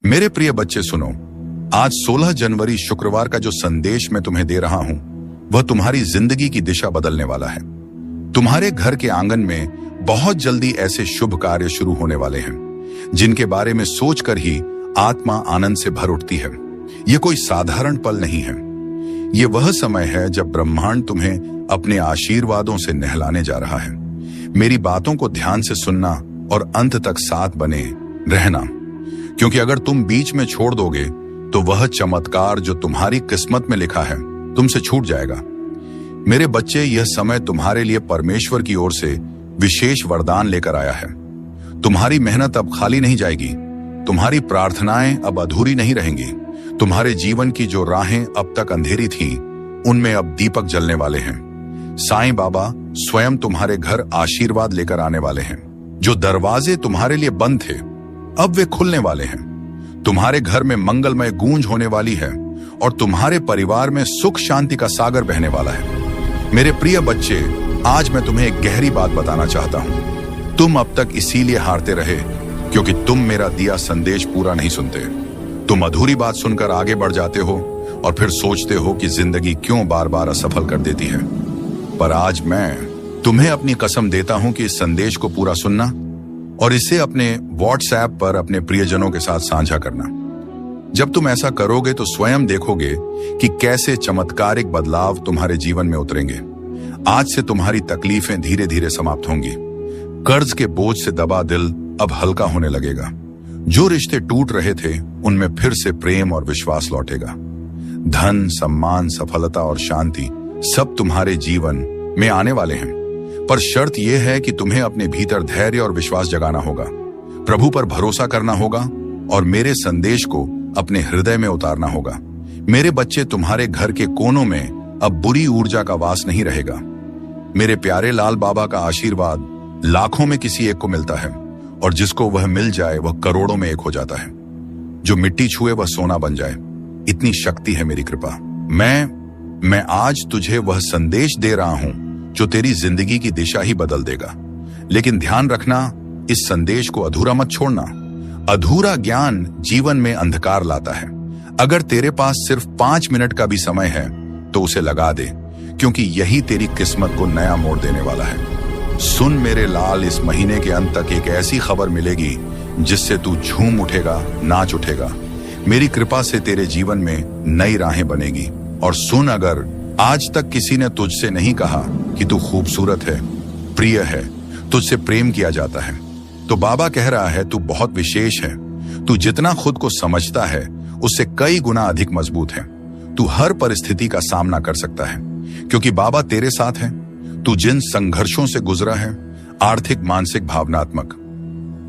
मेरे प्रिय बच्चे सुनो, आज 16 जनवरी शुक्रवार का जो संदेश मैं तुम्हें दे रहा हूं वह तुम्हारी जिंदगी की दिशा बदलने वाला है। तुम्हारे घर के आंगन में बहुत जल्दी ऐसे शुभ कार्य शुरू होने वाले हैं जिनके बारे में सोचकर ही आत्मा आनंद से भर उठती है। यह कोई साधारण पल नहीं है। यह वह समय है जब ब्रह्मांड तुम्हें अपने आशीर्वादों से नहलाने जा रहा है। मेरी बातों को ध्यान से सुनना और अंत तक साथ बने रहना, क्योंकि अगर तुम बीच में छोड़ दोगे तो वह चमत्कार जो तुम्हारी किस्मत में लिखा है तुमसे छूट जाएगा। मेरे बच्चे, यह समय तुम्हारे लिए परमेश्वर की ओर से विशेष वरदान लेकर आया है। तुम्हारी मेहनत अब खाली नहीं जाएगी, तुम्हारी प्रार्थनाएं अब अधूरी नहीं रहेंगी। तुम्हारे जीवन की जो राहें अब तक अंधेरी थी उनमें अब दीपक जलने वाले हैं। साईं बाबा स्वयं तुम्हारे घर आशीर्वाद लेकर आने वाले हैं। जो दरवाजे तुम्हारे लिए बंद थे अब वे खुलने वाले हैं। तुम्हारे घर में मंगलमय गूंज होने वाली है और तुम्हारे परिवार में सुख शांति का सागर बहने वाला है। मेरे प्रिय बच्चे, आज मैं तुम्हें एक गहरी बात बताना चाहता हूं। तुम अब तक इसीलिए हारते रहे क्योंकि तुम मेरा दिया संदेश पूरा नहीं सुनते। तुम अधूरी बात सुनकर आगे बढ़ जाते हो और फिर सोचते हो कि जिंदगी क्यों बार बार असफल कर देती है। पर आज मैं तुम्हें अपनी कसम देता हूं कि इस संदेश को पूरा सुनना और इसे अपने व्हाट्सएप पर अपने प्रियजनों के साथ साझा करना। जब तुम ऐसा करोगे तो स्वयं देखोगे कि कैसे चमत्कारिक बदलाव तुम्हारे जीवन में उतरेंगे। आज से तुम्हारी तकलीफें धीरे धीरे समाप्त होंगी। कर्ज के बोझ से दबा दिल अब हल्का होने लगेगा। जो रिश्ते टूट रहे थे उनमें फिर से प्रेम और विश्वास लौटेगा। धन, सम्मान, सफलता और शांति सब तुम्हारे जीवन में आने वाले हैं। पर शर्त यह है कि तुम्हें अपने भीतर धैर्य और विश्वास जगाना होगा, प्रभु पर भरोसा करना होगा और मेरे संदेश को अपने हृदय में उतारना होगा। मेरे बच्चे, तुम्हारे घर के कोनों में अब बुरी ऊर्जा का वास नहीं रहेगा। मेरे प्यारे लाल बाबा का आशीर्वाद लाखों में किसी एक को मिलता है और जिसको वह मिल जाए वह करोड़ों में एक हो जाता है। जो मिट्टी छुए वह सोना बन जाए, इतनी शक्ति है मेरी कृपा। मैं आज तुझे वह संदेश दे रहा हूं जो तेरी जिंदगी की दिशा ही बदल देगा। लेकिन ध्यान रखना, इस संदेश को अधूरा मत छोड़ना। अधूरा ज्ञान जीवन में अंधकार लाता है। अगर तेरे पास सिर्फ 5 मिनट का भी समय है तो उसे लगा दे, क्योंकि यही तेरी किस्मत को नया मोड़ देने वाला है। सुन मेरे लाल, इस महीने के अंत तक एक ऐसी खबर मिलेगी जिससे तू झूम उठेगा, नाच उठेगा। मेरी कृपा से तेरे जीवन में नई राहें बनेगी। और सुन, अगर आज तक किसी ने तुझसे नहीं कहा कि तू खूबसूरत है, प्रिय है, तुझसे प्रेम किया जाता है, तो बाबा कह रहा है तू बहुत विशेष है। तू जितना खुद को समझता है उससे कई गुना अधिक मजबूत है। तू हर परिस्थिति का सामना कर सकता है क्योंकि बाबा तेरे साथ है। तू जिन संघर्षों से गुजरा है, आर्थिक, मानसिक, भावनात्मक,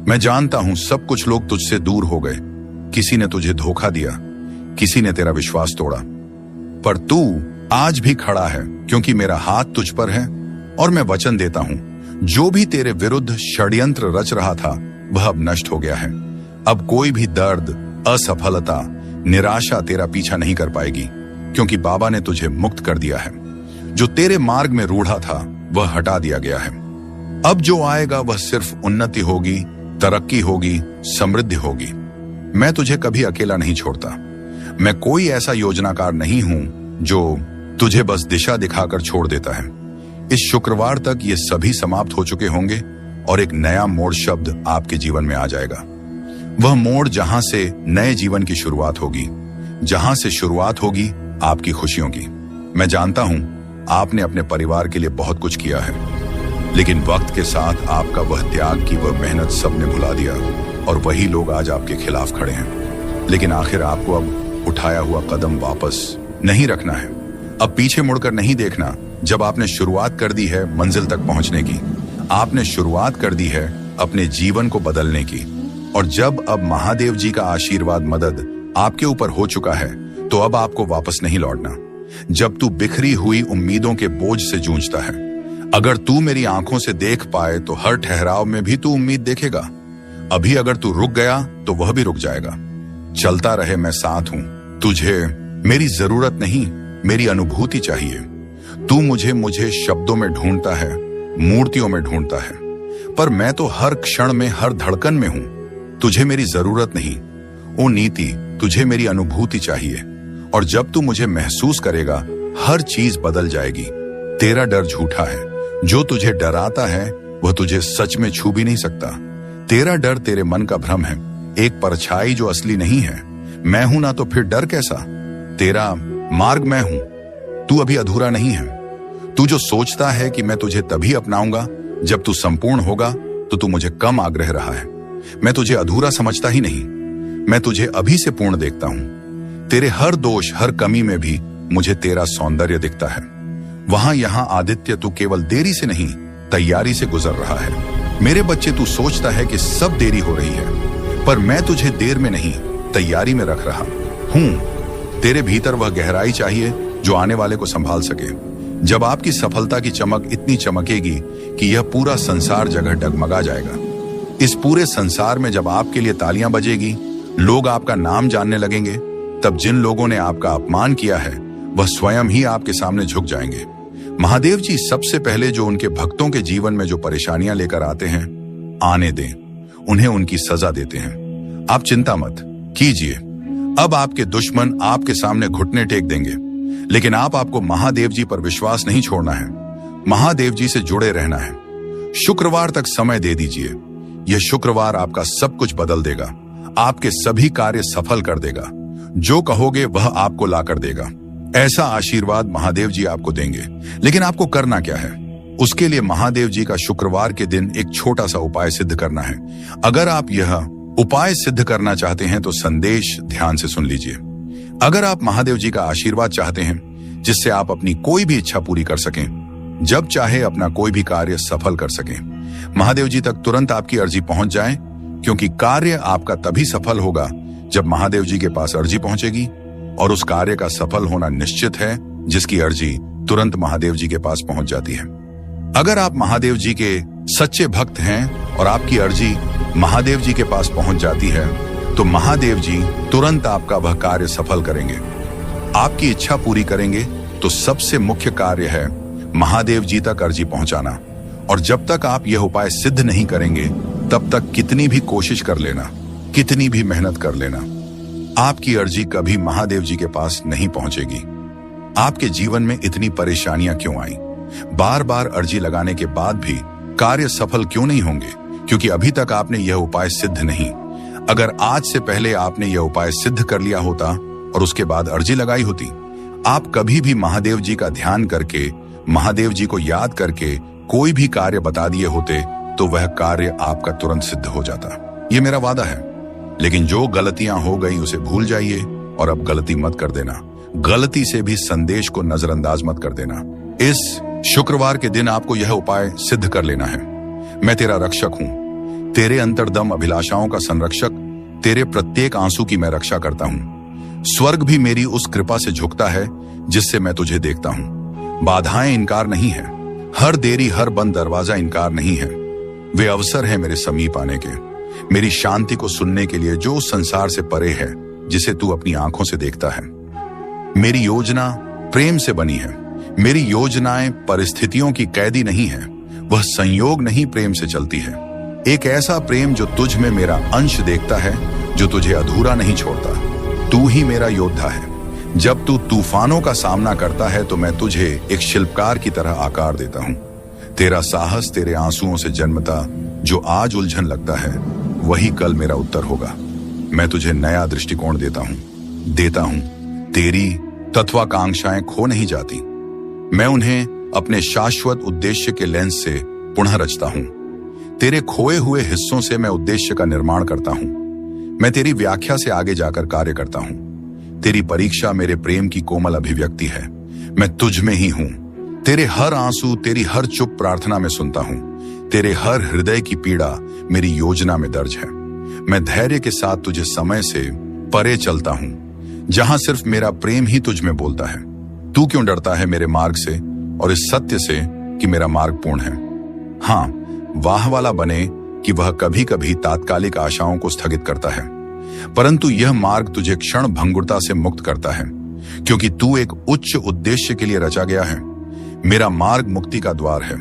मैं जानता हूं सब कुछ लोग तुझसे दूर हो गए। किसी ने तुझे धोखा दिया, किसी ने तेरा विश्वास तोड़ा, पर तू आज भी खड़ा है क्योंकि मेरा हाथ तुझ पर है। और मैं वचन देता हूं, जो भी तेरे विरुद्ध षड्यंत्र रच रहा था वह अब नष्ट हो गया है। अब कोई भी दर्द, असफलता, निराशा तेरा पीछा नहीं कर पाएगी, क्योंकि बाबा ने तुझे मुक्त कर दिया है। जो तेरे मार्ग में रूढ़ा था वह हटा दिया गया है। अब जो आएगा वह सिर्फ उन्नति होगी, तरक्की होगी, समृद्धि होगी। मैं तुझे कभी अकेला नहीं छोड़ता। मैं कोई ऐसा योजनाकार नहीं हूं जो तुझे बस दिशा दिखाकर छोड़ देता है। इस शुक्रवार तक ये सभी समाप्त हो चुके होंगे और एक नया मोड़ शब्द आपके जीवन में आ जाएगा। वह मोड़ जहां से नए जीवन की शुरुआत होगी, जहां से शुरुआत होगी आपकी खुशियों की। मैं जानता हूं आपने अपने परिवार के लिए बहुत कुछ किया है, लेकिन वक्त के साथ आपका वह त्याग की वह मेहनत सबने भुला दिया और वही लोग आज आपके खिलाफ खड़े हैं। लेकिन आखिर आपको अब उठाया हुआ कदम वापस नहीं रखना है। अब पीछे मुड़कर नहीं देखना। जब आपने शुरुआत कर दी है मंजिल तक पहुंचने की, आपने शुरुआत कर दी है अपने जीवन को बदलने की, और जब अब महादेव जी का आशीर्वाद, मदद आपके ऊपर हो चुका है, तो अब आपको वापस नहीं लौटना। जब तू बिखरी हुई उम्मीदों के बोझ से जूझता है, अगर तू मेरी आंखों से देख पाए तो हर ठहराव में भी तू उम्मीद देखेगा। अभी अगर तू रुक गया तो वह भी रुक जाएगा। चलता रहे, मैं साथ हूं। तुझे मेरी जरूरत नहीं, मेरी अनुभूति चाहिए। तू मुझे शब्दों में ढूंढता है, मूर्तियों में ढूंढता है, पर मैं तो हर क्षण में, हर धड़कन में हूं। तुझे मेरी जरूरत नहीं, ओ नीति, तुझे मेरी अनुभूति चाहिए, और जब तू मुझे महसूस करेगा हर चीज बदल जाएगी। तेरा डर झूठा है, जो तुझे डराता है वह तुझे सच में छू भी नहीं सकता। तेरा डर तेरे मन का भ्रम है, एक परछाई जो असली नहीं है। मैं हूं ना तो फिर डर कैसा? तेरा मार्ग मैं हूं, तू अभी अधूरा नहीं है। तू जो सोचता है कि मैं तुझे तभी अपनाऊंगा जब तू संपूर्ण होगा, तो तू मुझे कम आग्रह रहा है। मैं तुझे अधूरा समझता ही नहीं, मैं तुझे अभी से पूर्ण देखता हूं। तेरे हर दोष, हर कमी में भी मुझे तेरा सौंदर्य दिखता है। वहां यहां आदित्य, तू केवल देरी से नहीं, तैयारी से गुजर रहा है। मेरे बच्चे, तू सोचता है कि सब देरी हो रही है, पर मैं तुझे देर में नहीं, तैयारी में रख रहा हूं। तेरे भीतर वह गहराई चाहिए जो आने वाले को संभाल सके। जब आपकी सफलता की चमक इतनी चमकेगी कि यह पूरा संसार जगह डगमगा जाएगा। इस पूरे संसार में जब आपके लिए तालियां बजेगी, लोग आपका नाम जानने लगेंगे, तब जिन लोगों ने आपका अपमान किया है वह स्वयं ही आपके सामने झुक जाएंगे। महादेव जी सबसे पहले जो उनके भक्तों के जीवन में जो परेशानियां लेकर आते हैं, आने दें, उन्हें उनकी सजा देते हैं। आप चिंता मत कीजिए, अब आपके दुश्मन आपके सामने घुटने टेक देंगे, लेकिन आपको महादेव जी पर विश्वास नहीं छोड़ना है। महादेव जी से जुड़े रहना है। शुक्रवार तक समय दे दीजिए, यह शुक्रवार आपका सब कुछ बदल देगा, आपके सभी कार्य सफल कर देगा। जो कहोगे वह आपको ला कर देगा। ऐसा आशीर्वाद महादेव जी आपको देंगे। लेकिन आपको करना क्या है? उसके लिए महादेव जी का शुक्रवार के दिन एक छोटा सा उपाय सिद्ध करना है। अगर आप यह उपाय सिद्ध करना चाहते हैं तो संदेश ध्यान से सुन लीजिए। अगर आप महादेव जी का आशीर्वाद चाहते हैं जिससे आप अपनी कोई भी इच्छा पूरी कर सकें, जब चाहे अपना कोई भी कार्य सफल कर सकें, महादेव जी तक तुरंत आपकी अर्जी पहुंच जाए, क्योंकि कार्य आपका तभी सफल होगा जब महादेव जी के पास अर्जी पहुंचेगी, और उस कार्य का सफल होना निश्चित है जिसकी अर्जी तुरंत महादेव जी के पास पहुंच जाती है। अगर आप महादेव जी के सच्चे भक्त हैं और आपकी अर्जी महादेव जी के पास पहुंच जाती है, तो महादेव जी तुरंत आपका वह कार्य सफल करेंगे, आपकी इच्छा पूरी करेंगे। तो सबसे मुख्य कार्य है महादेव जी तक अर्जी पहुंचाना। और जब तक आप यह उपाय सिद्ध नहीं करेंगे, तब तक कितनी भी कोशिश कर लेना, कितनी भी मेहनत कर लेना, आपकी अर्जी कभी महादेव जी के पास नहीं पहुंचेगी। आपके जीवन में इतनी परेशानियां क्यों आई? बार बार अर्जी लगाने के बाद भी कार्य सफल क्यों नहीं होंगे? क्योंकि अभी तक आपने यह उपाय सिद्ध नहीं। अगर आज से पहले आपने यह उपाय सिद्ध कर लिया होता और उसके बाद अर्जी लगाई होती, आप कभी भी महादेव जी का ध्यान करके, महादेव जी को याद करके कोई भी कार्य बता दिए होते, तो वह कार्य आपका तुरंत सिद्ध हो जाता। ये मेरा वादा है। लेकिन जो गलतियां हो गई उसे भूल जाइए और अब गलती मत कर देना। गलती से भी संदेश को नजरअंदाज मत कर देना। इस शुक्रवार के दिन आपको यह उपाय सिद्ध कर लेना है। मैं तेरा रक्षक हूं, तेरे अंतर्दम अभिलाषाओं का संरक्षक, तेरे प्रत्येक आंसू की मैं रक्षा करता हूं। स्वर्ग भी मेरी उस कृपा से झुकता है जिससे मैं तुझे देखता हूं। बाधाएं इनकार नहीं है, हर देरी, हर बंद दरवाजा इनकार नहीं है। वे अवसर है मेरे समीप आने के, मेरी शांति को सुनने के लिए जो संसार से परे है, जिसे तू अपनी आंखों से देखता है। मेरी योजना प्रेम से बनी है। मेरी योजनाएं परिस्थितियों की कैदी नहीं है, वह संयोग नहीं प्रेम से चलती है। एक ऐसा प्रेम जो तुझ में मेरा अंश देखता है, जो तुझे अधूरा नहीं छोड़ता। तू ही मेरा योद्धा है। जब तू तूफानों का सामना करता है तो मैं तुझे एक शिल्पकार की तरह आकार देता हूं। तेरा साहस तेरे आंसुओं से जन्मता जो आज उलझन लगता है, वही कल मेरा उत्तर होगा। मैं तुझे नया दृष्टिकोण देता हूं। तेरी तत्वाकांक्षाएं खो नहीं जाती, मैं उन्हें अपने शाश्वत उद्देश्य के लेंस से पुनः रचता हूं। तेरे खोए हुए हिस्सों से मैं उद्देश्य का निर्माण करता हूं। मैं तेरी व्याख्या से आगे जाकर कार्य करता हूं। तेरी परीक्षा मेरे प्रेम की कोमल अभिव्यक्ति है। मैं तुझ में ही हूं। तेरे हर आंसू, तेरी हर चुप प्रार्थना में सुनता हूं। तेरे हर हृदय की पीड़ा मेरी योजना में दर्ज है। मैं धैर्य के साथ तुझे समय से परे चलता हूं, जहां सिर्फ मेरा प्रेम ही तुझ में बोलता है। तू क्यों डरता है मेरे मार्ग से और इस सत्य से कि मेरा मार्ग पूर्ण है? हाँ, वाह वाला बने कि वह कभी कभी तात्कालिक आशाओं को स्थगित करता है, परंतु यह मार्ग तुझे क्षण भंगुरता से मुक्त करता है, क्योंकि तू एक उच्च उद्देश्य के लिए रचा गया है। मेरा मार्ग मुक्ति का द्वार है।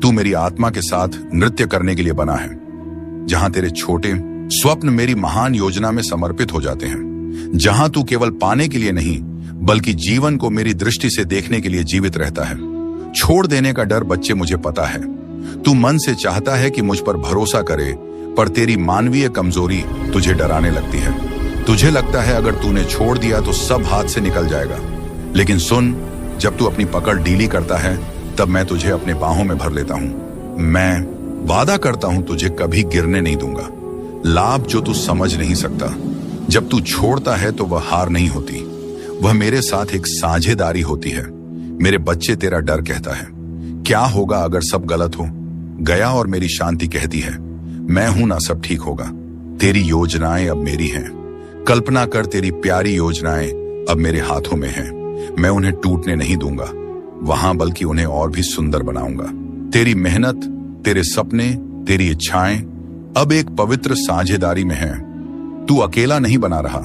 तू मेरी आत्मा के साथ नृत्य करने के लिए बना है। जहां तेरे छोटे स्वप्न मेरी महान योजना में समर्पित हो जाते हैं, जहां तू केवल पाने के लिए नहीं बल्कि जीवन को मेरी दृष्टि से देखने के लिए जीवित रहता है। छोड़ देने का डर बच्चे मुझे पता है। तू मन से चाहता है कि मुझ पर भरोसा करे, पर तेरी मानवीय कमजोरी तुझे डराने लगती है। तुझे लगता है अगर तूने छोड़ दिया तो सब हाथ से निकल जाएगा। लेकिन सुन, जब तू अपनी पकड़ ढीली करता है तब मैं तुझे अपने बाहों में भर लेता हूं। मैं वादा करता हूं तुझे कभी गिरने नहीं दूंगा। लाभ जो तू समझ नहीं सकता, जब तू छोड़ता है तो वह हार नहीं होती, वह मेरे साथ एक साझेदारी होती है। मेरे बच्चे, तेरा डर कहता है क्या होगा अगर सब गलत हो गया, और मेरी शांति कहती है मैं हूं ना, सब ठीक होगा। तेरी योजनाएं अब मेरी हैं। कल्पना कर, तेरी प्यारी योजनाएं अब मेरे हाथों में हैं। मैं उन्हें टूटने नहीं दूंगा वहां, बल्कि उन्हें और भी सुंदर बनाऊंगा। तेरी मेहनत, तेरे सपने, तेरी इच्छाएं अब एक पवित्र साझेदारी में हैं। तू अकेला नहीं बना रहा।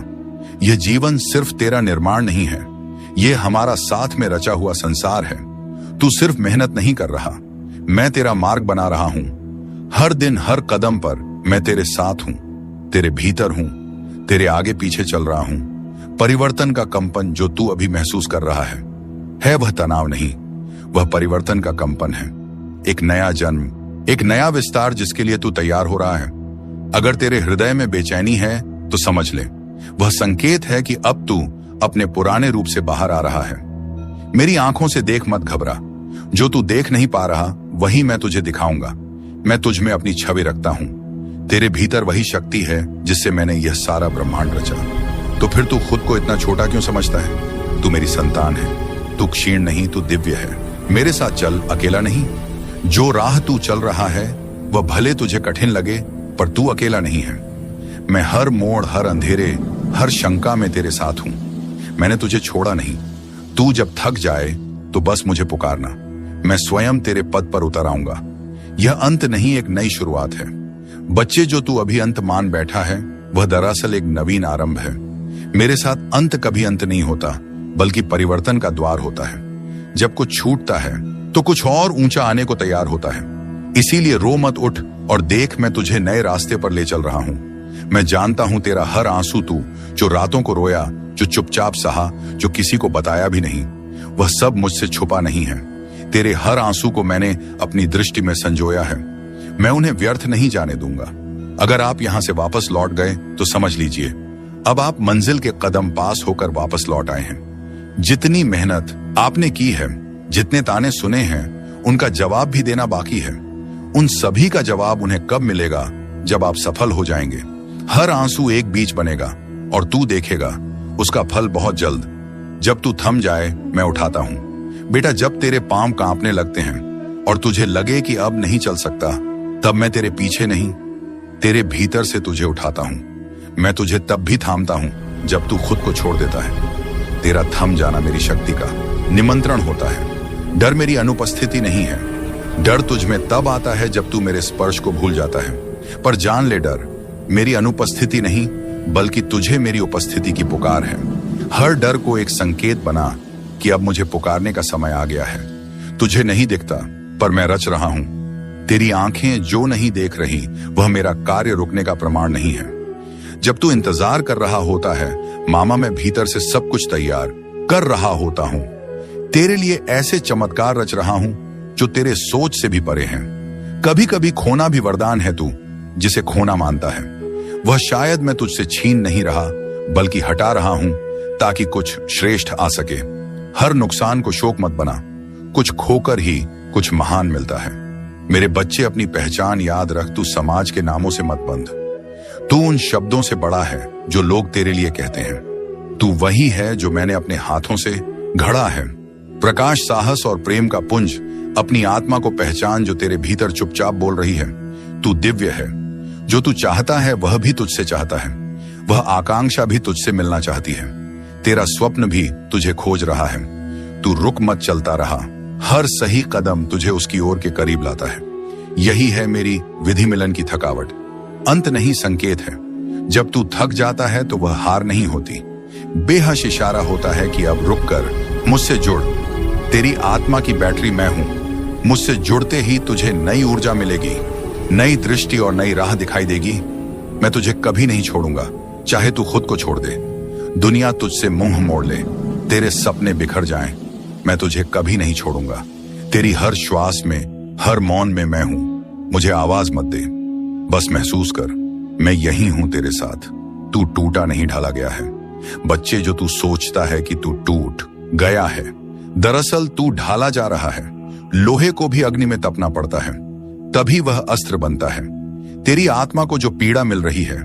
यह जीवन सिर्फ तेरा निर्माण नहीं है, यह हमारा साथ में रचा हुआ संसार है। तू सिर्फ मेहनत नहीं कर रहा, मैं तेरा मार्ग बना रहा हूं। हर दिन, हर कदम पर मैं तेरे साथ हूं, तेरे भीतर हूं, तेरे आगे पीछे चल रहा हूं। परिवर्तन का कंपन जो तू अभी महसूस कर रहा है वह तनाव नहीं, वह परिवर्तन का कंपन है। एक नया जन्म, एक नया विस्तार जिसके लिए तू तैयार हो रहा है। अगर तेरे हृदय में बेचैनी है तो समझ ले, वह संकेत है कि अब तू अपने पुराने रूप से बाहर आ रहा है। मेरी आंखों से देख, मत घबरा। जो तू देख नहीं पा रहा वही मैं तुझे दिखाऊंगा। मैं तुझ में अपनी छवि रखता हूं। तेरे भीतर वही शक्ति है जिससे मैंने यह सारा ब्रह्मांड रचा। तो फिर तू खुद को इतना छोटा क्यों समझता है? तू मेरी संतान है। तू क्षीण नहीं, तू दिव्य है। मेरे साथ चल, अकेला नहीं। जो राह तू चल रहा है वह भले तुझे कठिन लगे, पर तू अकेला नहीं है। मैं हर मोड़, हर अंधेरे, हर शंका में तेरे साथ हूं। मैंने तुझे छोड़ा नहीं। तू जब थक जाए तो बस मुझे पुकारना, मैं स्वयं तेरे पद पर उतर आऊंगा। यह अंत नहीं, एक नई शुरुआत है। बच्चे, जो तू अभी अंत मान बैठा है वह दरअसल एक नवीन आरंभ है। मेरे साथ अंत कभी अंत नहीं होता, बल्कि परिवर्तन का द्वार होता है। जब कुछ छूटता है तो कुछ और ऊंचा आने को तैयार होता है। इसीलिए रो मत, उठ और देख, मैं तुझे नए रास्ते पर ले चल रहा हूं। मैं जानता हूं तेरा हर आंसू, तू जो रातों को रोया, जो चुपचाप सहा, जो किसी को बताया भी नहीं, वह सब मुझसे छुपा नहीं है। तेरे हर आंसू को मैंने अपनी दृष्टि में संजोया है। मैं उन्हें व्यर्थ नहीं जाने दूंगा। अगर आप यहां से वापस लौट गए तो समझ लीजिए अब आप मंजिल के कदम पास होकर वापस लौट आए हैं। जितनी मेहनत आपने की है, जितने ताने सुने हैं, उनका जवाब भी देना बाकी है। उन सभी का जवाब उन्हें कब मिलेगा? जब आप सफल हो जाएंगे। हर आंसू एक बीज बनेगा और तू देखेगा उसका फल बहुत जल्द। जब तू थम जाए मैं उठाता हूं। बेटा, जब तेरे पांव कांपने लगते हैं और तुझे लगे कि अब नहीं चल सकता, तब मैं तेरे पीछे नहीं, तेरे भीतर से तुझे उठाता हूं। मैं तुझे तब भी थामता हूं जब तू खुद को छोड़ देता है। तेरा थम जाना मेरी शक्ति का निमंत्रण होता है। डर मेरी अनुपस्थिति नहीं है। डर तुझ में तब आता है जब तू मेरे स्पर्श को भूल जाता है। पर जान ले, डर मेरी अनुपस्थिति नहीं, बल्कि तुझे मेरी उपस्थिति की पुकार है। हर डर को एक संकेत बना कि अब मुझे पुकारने का समय आ गया है। तुझे नहीं दिखता, पर मैं रच रहा हूं। तेरी आंखें जो नहीं देख रही वह मेरा कार्य रुकने का प्रमाण नहीं है। जब तू इंतजार कर रहा होता है, मामा, मैं भीतर से सब कुछ तैयार कर रहा होता हूं। तेरे लिए ऐसे चमत्कार रच रहा हूं जो तेरे सोच से भी परे हैं। कभी कभी खोना भी वरदान है। तू जिसे खोना मानता है वह शायद मैं तुझसे छीन नहीं रहा, बल्कि हटा रहा हूं ताकि कुछ श्रेष्ठ आ सके। हर नुकसान को शोक मत बना। कुछ खोकर ही कुछ महान मिलता है। मेरे बच्चे, अपनी पहचान याद रख। तू समाज के नामों से मत बंध। तू उन शब्दों से बड़ा है जो लोग तेरे लिए कहते हैं। तू वही है जो मैंने अपने हाथों से घड़ा है। प्रकाश, साहस और प्रेम का पुंज। अपनी आत्मा को पहचान जो तेरे भीतर चुपचाप बोल रही है। तू दिव्य है। जो तू चाहता है वह भी तुझसे चाहता है। वह आकांक्षा भी तुझसे मिलना चाहती है। तेरा स्वप्न भी तुझे खोज रहा है। तू रुक मत, चलता रहा। हर सही कदम तुझे उसकी ओर के करीब लाता है। यही है मेरी विधि मिलन की थकावट। अंत नहीं, संकेत है। जब तू थक जाता है तो वह हार नहीं होती, बेहश इशारा होता है कि अब रुक कर मुझसे जुड़। तेरी आत्मा की बैटरी मैं हूं। मुझसे जुड़ते ही तुझे नई ऊर्जा मिलेगी, नई दृष्टि और नई राह दिखाई देगी। मैं तुझे कभी नहीं छोड़ूंगा, चाहे तू खुद को छोड़ दे। दुनिया तुझसे मुंह मोड़ ले, तेरे सपने बिखर जाएं, मैं तुझे कभी नहीं छोड़ूंगा। तेरी हर श्वास में, हर मौन में मैं हूं। मुझे आवाज मत दे, बस महसूस कर, मैं यही हूं तेरे साथ। तू टूटा नहीं, ढाला गया है। बच्चे, जो तू सोचता है कि तू टूट गया है, दरअसल तू ढाला जा रहा है। लोहे को भी अग्नि में तपना पड़ता है, तभी वह अस्त्र बनता है। तेरी आत्मा को जो पीड़ा मिल रही है,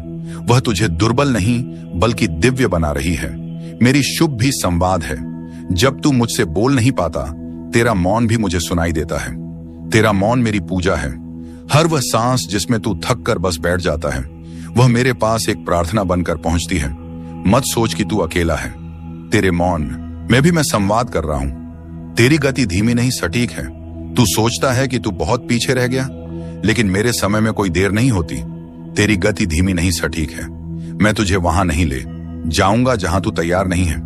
वह तुझे दुर्बल नहीं बल्कि दिव्य बना रही है। मेरी शुभ भी संवाद है। जब तू मुझसे बोल नहीं पाता, तेरा मौन भी मुझे सुनाई देता है। तेरा मौन मेरी पूजा है। हर वह सांस जिसमें तू थक कर बस बैठ जाता है, वह मेरे पास एक प्रार्थना बनकर पहुंचती है। मत सोच कि तू अकेला है। तेरे मौन में भी मैं संवाद कर रहा हूं। तेरी गति धीमी नहीं, सटीक है। तू सोचता है कि तू बहुत पीछे रह गया, लेकिन मेरे समय में कोई देर नहीं होती। तेरी गति धीमी नहीं, सटीक है। मैं तुझे वहां नहीं ले जाऊंगा जहां तू तैयार नहीं है।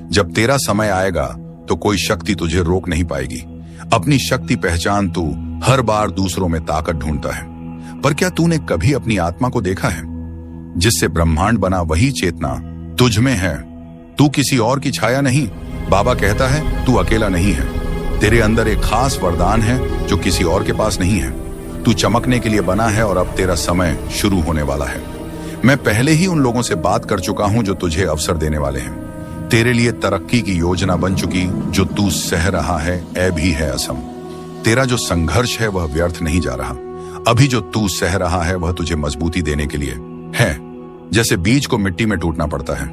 जब तेरा समय आएगा तो कोई शक्ति तुझे रोक नहीं पाएगी। अपनी शक्ति पहचान, तू हर बार दूसरों में ताकत ढूंढता है, पर क्या तूने कभी अपनी आत्मा को देखा है? जिससे ब्रह्मांड बना वही चेतना तुझ में है। तू किसी और की छाया नहीं। बाबा कहता है तू अकेला नहीं है। तेरे अंदर एक खास वरदान है जो किसी और के पास नहीं है। तू चमकने के लिए बना है और अब तेरा समय शुरू होने वाला है। मैं पहले ही उन लोगों से बात कर चुका हूं जो तुझे अवसर देने वाले हैं। तेरे लिए तरक्की की योजना बन चुकी। जो तू सह रहा है, ऐ भी है असम। तेरा जो संघर्ष है वह व्यर्थ नहीं जा रहा। अभी जो तू सह रहा है वह तुझे मजबूती देने के लिए है। जैसे बीज को मिट्टी में टूटना पड़ता है,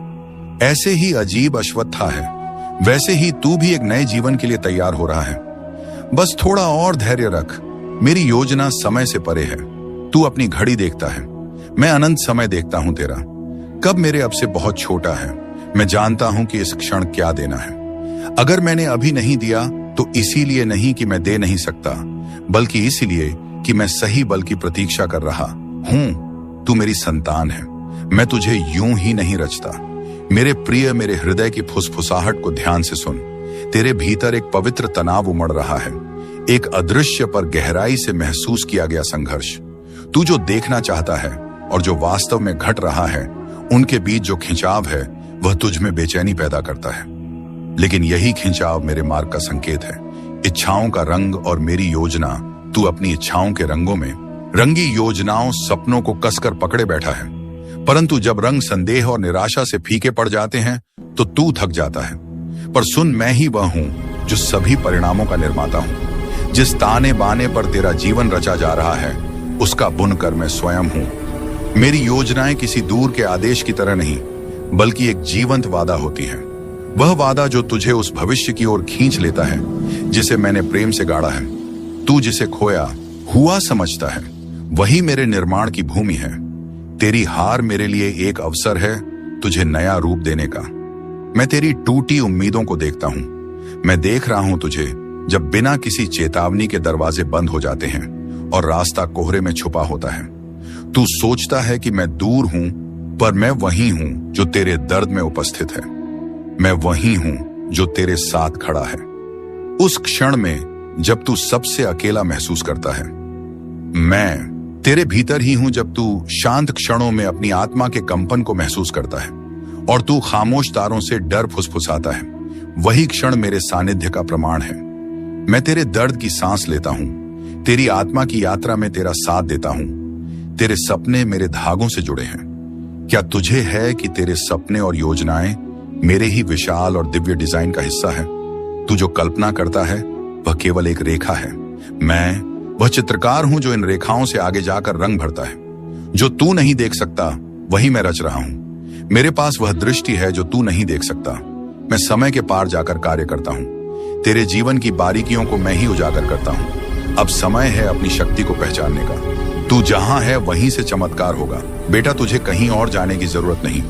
ऐसे ही अजीब अश्वत्था है, वैसे ही तू भी एक नए जीवन के लिए तैयार हो रहा है। बस थोड़ा और धैर्य रख। मेरी योजना समय से परे है। तू अपनी घड़ी देखता है, मैं अनंत समय देखता हूं तेरा। कब मेरे अब से बहुत छोटा है। मैं जानता हूं कि इस क्षण क्या देना है। अगर मैंने अभी नहीं दिया तो इसीलिए नहीं कि मैं दे नहीं सकता, बल्कि इसलिए कि मैं सही बल की प्रतीक्षा कर रहा हूं। तू मेरी संतान है। मैं तुझे यूं ही नहीं रचता। मेरे प्रिय, मेरे हृदय की फुसफुसाहट को ध्यान से सुन। तेरे भीतर एक पवित्र तनाव उमड़ रहा है, एक अदृश्य पर गहराई से महसूस किया गया संघर्ष। तू जो देखना चाहता है और जो वास्तव में घट रहा है, उनके बीच जो खिंचाव है वह तुझ में बेचैनी पैदा करता है। लेकिन यही खिंचाव मेरे मार्ग का संकेत है। इच्छाओं का रंग और मेरी योजना। तू अपनी इच्छाओं के रंगों में, रंगी योजनाओं, सपनों को कसकर पकड़े बैठा है। परंतु जब रंग संदेह और निराशा से फीके पड़ जाते हैं तो तू थक जाता है। पर सुन, मैं ही वह हूं जो सभी परिणामों का निर्माता हूं। जिस ताने बाने पर तेरा जीवन रचा जा रहा है, उसका बुनकर मैं स्वयं हूं। मेरी योजनाएं किसी दूर के आदेश की तरह नहीं, बल्कि एक जीवंत वादा होती है। वह वादा जो तुझे उस भविष्य की ओर खींच लेता है जिसे मैंने प्रेम से गाढ़ा है। तू जिसे खोया हुआ समझता है, वही मेरे निर्माण की भूमि है। तेरी हार मेरे लिए एक अवसर है तुझे नया रूप देने का। मैं तेरी टूटी उम्मीदों को देखता हूं। मैं देख रहा हूं तुझे जब बिना किसी चेतावनी के दरवाजे बंद हो जाते हैं और रास्ता कोहरे में छुपा होता है। तू सोचता है कि मैं दूर हूं, पर मैं वही हूं जो तेरे दर्द में उपस्थित है। मैं वही हूं जो तेरे साथ खड़ा है उस क्षण में जब तू सबसे अकेला महसूस करता है। मैं तेरे भीतर ही हूं जब तू शांत क्षणों में अपनी आत्मा के कंपन को महसूस करता है और तू खामोश तारों से डर फुसफुसाता है। वही क्षण मेरे सानिध्य का प्रमाण है। मैं तेरे दर्द की सांस लेता हूं, तेरी आत्मा की यात्रा में तेरा साथ देता हूं। तेरे सपने मेरे धागों से जुड़े हैं। क्या तुझे है कि तेरे सपने और योजनाएं मेरे ही विशाल और दिव्य डिजाइन का हिस्सा है? तू जो कल्पना करता है वह केवल एक रेखा है। मैं वह चित्रकार हूं जो इन रेखाओं से आगे जाकर रंग भरता है। जो तू नहीं देख सकता वही मैं रच रहा हूं। मेरे पास वह दृष्टि है जो तू नहीं देख सकता। मैं समय के पार जाकर कार्य करता हूं। तेरे जीवन की बारीकियों को मैं ही उजागर करता हूं। अब समय है अपनी शक्ति को पहचानने का। तू जहां है वहीं से चमत्कार होगा। बेटा, तुझे कहीं और जाने की जरूरत नहीं।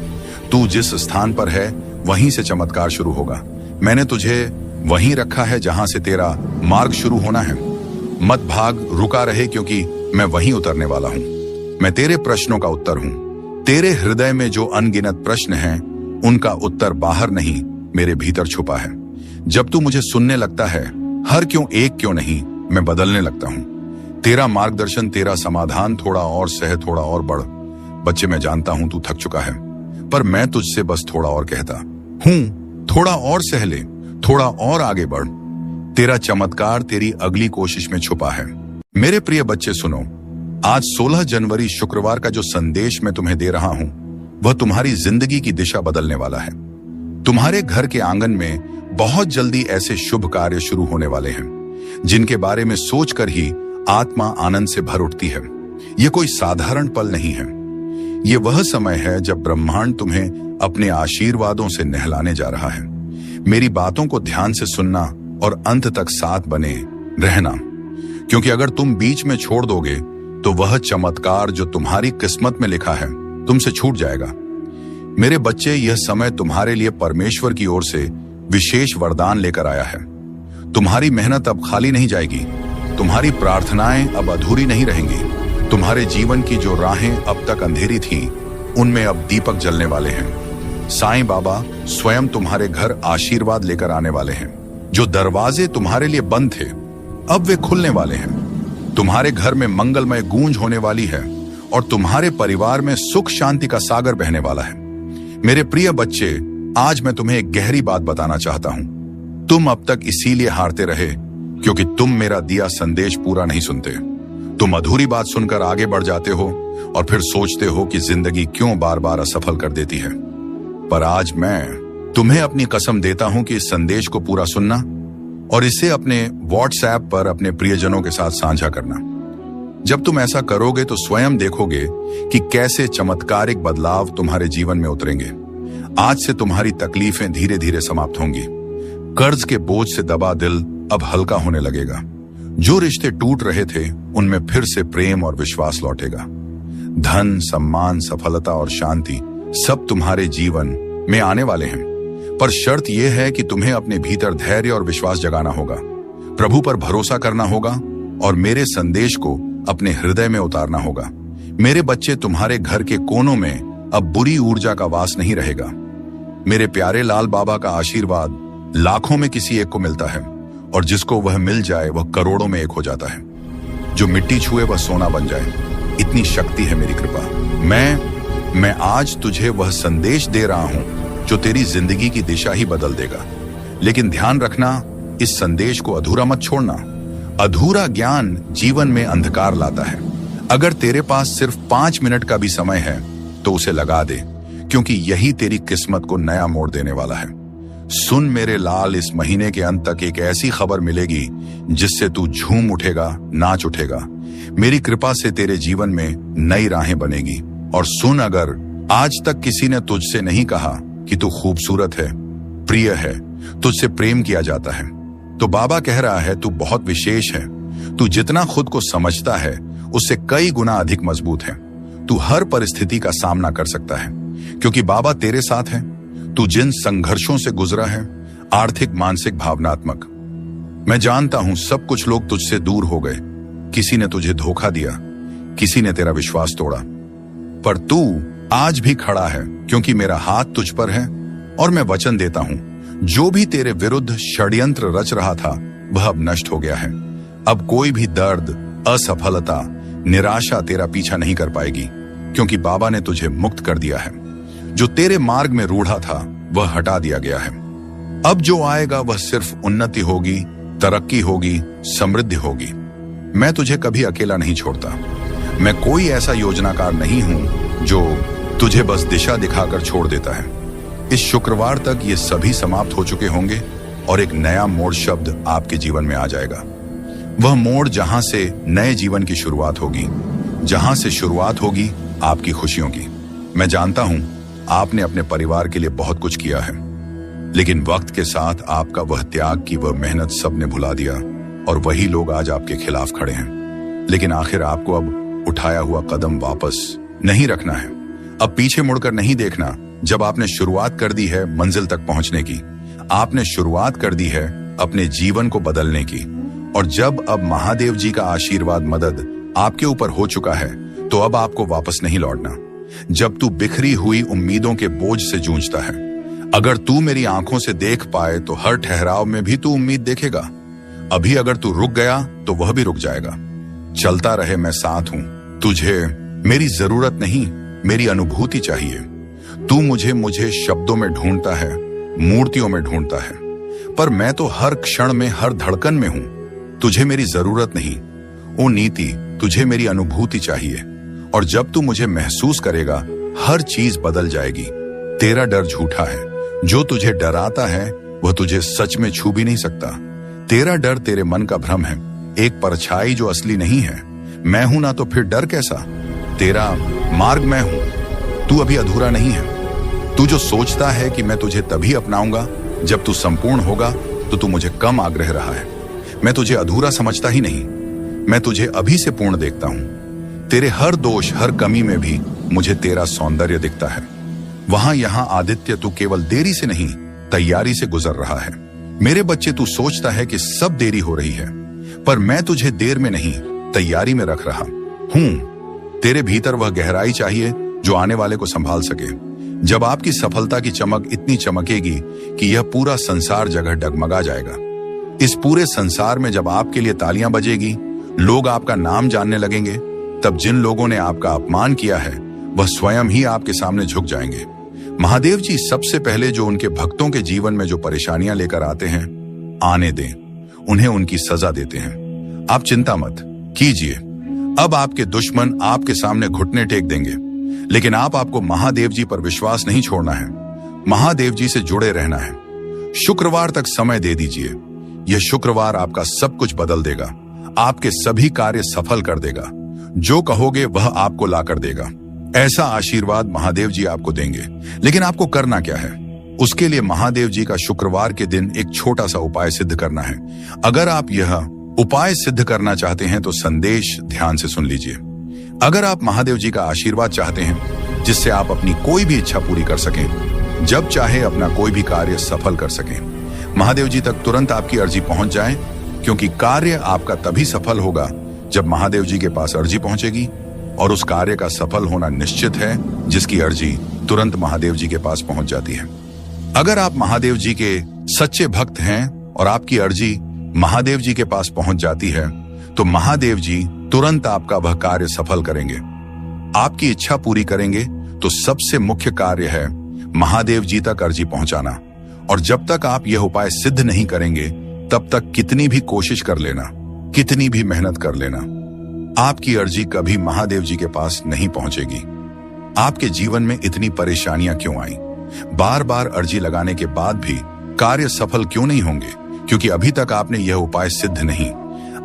तू जिस स्थान पर है वहीं से चमत्कार शुरू होगा। मैंने तुझे वहीं रखा है जहां से तेरा मार्ग शुरू होना है। मत भाग, रुका रहे, क्योंकि मैं वहीं उतरने वाला हूं। मैं तेरे प्रश्नों का उत्तर हूं। तेरे हृदय में जो अनगिनत प्रश्न हैं, उनका उत्तर बाहर नहीं, मेरे भीतर छुपा है। जब तू मुझे सुनने लगता है, हर क्यों एक क्यों नहीं, मैं बदलने लगता हूं। तेरा मार्गदर्शन, तेरा समाधान, थोड़ा और सह, थोड़ा और बढ़। बच्चे मैं जानता हूं तू थक चुका है, पर मैं तुझसे बस थोड़ा और कहता हूं, थोड़ा और सह ले, थोड़ा और आगे बढ़। तेरा चमत्कार तेरी अगली कोशिश में छुपा है। मेरे प्रिय बच्चे सुनो, आज 16 जनवरी शुक्रवार का जो संदेश मैं तुम्हें दे रहा हूं, वह तुम्हारी जिंदगी की दिशा बदलने वाला है। तुम्हारे घर के आंगन में बहुत जल्दी ऐसे शुभ कार्य शुरू होने वाले हैं जिनके बारे में सोचकर ही आत्मा आनंद से भर उठती है। यह कोई साधारण पल नहीं है। यह वह समय है जब ब्रह्मांड तुम्हें अपने आशीर्वादों से नहलाने जा रहा है। मेरी बातों को ध्यान से सुनना और अंत तक साथ बने रहना, क्योंकि अगर तुम बीच में छोड़ दोगे तो वह चमत्कार जो तुम्हारी किस्मत में लिखा है तुमसे छूट जाएगा। मेरे बच्चे, यह समय तुम्हारे लिए परमेश्वर की ओर से विशेष वरदान लेकर आया है। तुम्हारी मेहनत अब खाली नहीं जाएगी, तुम्हारी प्रार्थनाएं अब अधूरी नहीं रहेंगी। तुम्हारे जीवन की जो राहें अब तक अंधेरी थी, उनमें अब दीपक जलने वाले हैं। साईं बाबा स्वयं तुम्हारे घर आशीर्वाद लेकर आने वाले हैं। जो दरवाजे तुम्हारे लिए बंद थे, अब वे खुलने वाले हैं। तुम्हारे घर में मंगलमय गूंज होने वाली है और तुम्हारे परिवार में सुख शांति का सागर बहने वाला है। मेरे प्रिय बच्चे, आज मैं तुम्हें एक गहरी बात बताना चाहता हूं। तुम अब तक इसीलिए हारते रहे क्योंकि तुम मेरा दिया संदेश पूरा नहीं सुनते। तुम अधूरी बात सुनकर आगे बढ़ जाते हो और फिर सोचते हो कि जिंदगी क्यों बार बार असफल कर देती है। पर आज मैं तुम्हें अपनी कसम देता हूं कि इस संदेश को पूरा सुनना और इसे अपने व्हाट्सएप पर अपने प्रियजनों के साथ साझा करना। जब तुम ऐसा करोगे तो स्वयं देखोगे कि कैसे चमत्कारिक बदलाव तुम्हारे जीवन में उतरेंगे। आज से तुम्हारी तकलीफें धीरे धीरे समाप्त होंगी। कर्ज के बोझ से दबा दिल अब हल्का होने लगेगा। जो रिश्ते टूट रहे थे, उनमें फिर से प्रेम और विश्वास लौटेगा। धन, सम्मान, सफलता और शांति सब तुम्हारे जीवन में आने वाले हैं। पर शर्त यह है कि तुम्हें अपने भीतर धैर्य और विश्वास जगाना होगा, प्रभु पर भरोसा करना होगा और मेरे संदेश को अपने हृदय में उतारना होगा। मेरे बच्चे, तुम्हारे घर के कोनों में अब बुरी ऊर्जा का वास नहीं रहेगा। मेरे प्यारे लाल बाबा का आशीर्वाद लाखों में किसी एक को मिलता है और जिसको वह मिल जाए वह करोड़ों में एक हो जाता है। जो मिट्टी छुए वह सोना बन जाए, इतनी शक्ति है मेरी कृपा। मैं आज तुझे वह संदेश दे रहा हूं जो तेरी जिंदगी की दिशा ही बदल देगा। लेकिन ध्यान रखना, इस संदेश को अधूरा मत छोड़ना। अधूरा ज्ञान जीवन में अंधकार लाता है। अगर तेरे पास सिर्फ 5 मिनट का भी समय है तो उसे लगा दे, क्योंकि यही तेरी किस्मत को नया मोड़ देने वाला है। सुन मेरे लाल, इस महीने के अंत तक एक ऐसी खबर मिलेगी जिससे तू झूम उठेगा, नाच उठेगा। मेरी कृपा से तेरे जीवन में नई राहें बनेगी। और सुन, अगर आज तक किसी ने तुझसे नहीं कहा कि तू खूबसूरत है, प्रिय है, तुझसे प्रेम किया जाता है, तो बाबा कह रहा है तू बहुत विशेष है। तू जितना खुद को समझता है उससे कई गुना अधिक मजबूत है। तू हर परिस्थिति का सामना कर सकता है क्योंकि बाबा तेरे साथ है। तू जिन संघर्षों से गुजरा है, आर्थिक, मानसिक, भावनात्मक, मैं जानता हूं सब कुछ लोग तुझसे दूर हो गए। किसी ने तुझे धोखा दिया, किसी ने तेरा विश्वास तोड़ा, पर तू आज भी खड़ा है क्योंकि मेरा हाथ तुझ पर है और मैं वचन देता हूं, जो भी तेरे विरुद्ध षड्यंत्र रच रहा था वह अब नष्ट हो गया है। अब कोई भी दर्द, असफलता, निराशा तेरा पीछा नहीं कर पाएगी, क्योंकि बाबा ने तुझे मुक्त कर दिया है। जो तेरे मार्ग में रूढ़ा था वह हटा दिया गया है। अब जो आएगा वह सिर्फ उन्नति होगी, तरक्की होगी, समृद्धि होगी। मैं तुझे कभी अकेला नहीं छोड़ता। मैं कोई ऐसा योजनाकार नहीं हूं जो तुझे बस दिशा दिखाकर छोड़ देता है। इस शुक्रवार तक ये सभी समाप्त हो चुके होंगे और एक नया मोड़ शब्द आपके जीवन में आ जाएगा। वह मोड़ जहां से नए जीवन की शुरुआत होगी, जहां से शुरुआत होगी आपकी खुशियों की। मैं जानता हूं आपने अपने परिवार के लिए बहुत कुछ किया है, लेकिन वक्त के साथ आपका वह त्याग की वह मेहनत सबने भुला दिया और वही लोग आज आपके खिलाफ खड़े हैं। लेकिन आखिर आपको अब उठाया हुआ कदम वापस नहीं रखना है। अब पीछे मुड़कर नहीं देखना। जब आपने शुरुआत कर दी है मंजिल तक पहुंचने की, आपने शुरुआत कर दी है अपने जीवन को बदलने की, और जब अब महादेव जी का आशीर्वाद, मदद आपके ऊपर हो चुका है, तो अब आपको वापस नहीं लौटना। जब तू बिखरी हुई उम्मीदों के बोझ से जूझता है, अगर तू मेरी आंखों से देख पाए तो हर ठहराव में भी तू उम्मीद देखेगा। अभी अगर तू रुक गया तो वह भी रुक जाएगा। चलता रहे, मैं साथ हूं। तुझे मेरी जरूरत नहीं, मेरी अनुभूति चाहिए। तू मुझे शब्दों में ढूंढता है, मूर्तियों में ढूंढता है, पर मैं तो हर क्षण में, हर धड़कन में हूं। तुझे मेरी जरूरत नहीं। ओ नीति, तुझे मेरी अनुभूति चाहिए, और जब तू मुझे महसूस करेगा हर चीज बदल जाएगी। तेरा डर झूठा है। जो तुझे डराता है वह तुझे सच में छू भी नहीं सकता। तेरा डर तेरे मन का भ्रम है, एक परछाई जो असली नहीं है। मैं हूं ना तो फिर डर कैसा? तेरा मार्ग मैं हूं, तू अभी अधूरा नहीं है। तू जो सोचता है कि मैं तुझे तभी अपनाऊंगा जब तू संपूर्ण होगा, तो तू मुझे कम आग्रह रहा है। मैं तुझे अधूरा समझता ही नहीं, मैं तुझे अभी से पूर्ण देखता हूं। तेरे हर दोष, हर कमी में भी मुझे तेरा सौंदर्य दिखता है। वहां यहां आदित्य, तू केवल देरी से नहीं, तैयारी से गुजर रहा है। मेरे बच्चे, तू सोचता है कि सब देरी हो रही है, पर मैं तुझे देर में नहीं, तैयारी में रख रहा हूं। तेरे भीतर वह गहराई चाहिए जो आने वाले को संभाल सके। जब आपकी सफलता की चमक इतनी चमकेगी कि यह पूरा संसार जगह डगमगा जाएगा। इस पूरे संसार में जब आपके लिए तालियां बजेगी, लोग आपका नाम जानने लगेंगे, तब जिन लोगों ने आपका अपमान किया है वह स्वयं ही आपके सामने झुक जाएंगे। महादेव जी सबसे पहले जो उनके भक्तों के जीवन में जो परेशानियां लेकर आते हैं, आने दें, उन्हें उनकी सजा देते हैं। आप चिंता मत कीजिए। अब आपके दुश्मन आपके सामने घुटने टेक देंगे, लेकिन आपको महादेव जी पर विश्वास नहीं छोड़ना है। महादेव जी से जुड़े रहना है। शुक्रवार तक समय दे दीजिए। यह शुक्रवार आपका सब कुछ बदल देगा, आपके सभी कार्य सफल कर देगा। जो कहोगे वह आपको ला कर देगा। ऐसा आशीर्वाद महादेव जी आपको देंगे। लेकिन आपको करना क्या है? उसके लिए महादेव जी का शुक्रवार के दिन एक छोटा सा उपाय सिद्ध करना है। अगर आप यह उपाय सिद्ध करना चाहते हैं तो संदेश ध्यान से सुन लीजिए। अगर आप महादेव जी का आशीर्वाद चाहते हैं जिससे आप अपनी कोई भी इच्छा पूरी कर सकें, जब चाहे अपना कोई भी कार्य सफल कर सकें, महादेव जी तक तुरंत आपकी अर्जी पहुंच जाए, क्योंकि कार्य आपका तभी सफल होगा जब महादेव जी के पास अर्जी पहुंचेगी, और उस कार्य का सफल होना निश्चित है जिसकी अर्जी तुरंत महादेव जी के पास पहुंच जाती है। अगर आप महादेव जी के सच्चे भक्त हैं और आपकी अर्जी महादेव जी के पास पहुंच जाती है, तो महादेव जी तुरंत आपका वह कार्य सफल करेंगे, आपकी इच्छा पूरी करेंगे। तो सबसे मुख्य कार्य है महादेव जी तक अर्जी पहुंचाना। और जब तक आप यह उपाय सिद्ध नहीं करेंगे, तब तक कितनी भी कोशिश कर लेना, कितनी भी मेहनत कर लेना, आपकी अर्जी कभी महादेव जी के पास नहीं पहुंचेगी। आपके जीवन में इतनी परेशानियां क्यों आई? बार बार अर्जी लगाने के बाद भी कार्य सफल क्यों नहीं होंगे? क्योंकि अभी तक आपने यह उपाय सिद्ध नहीं।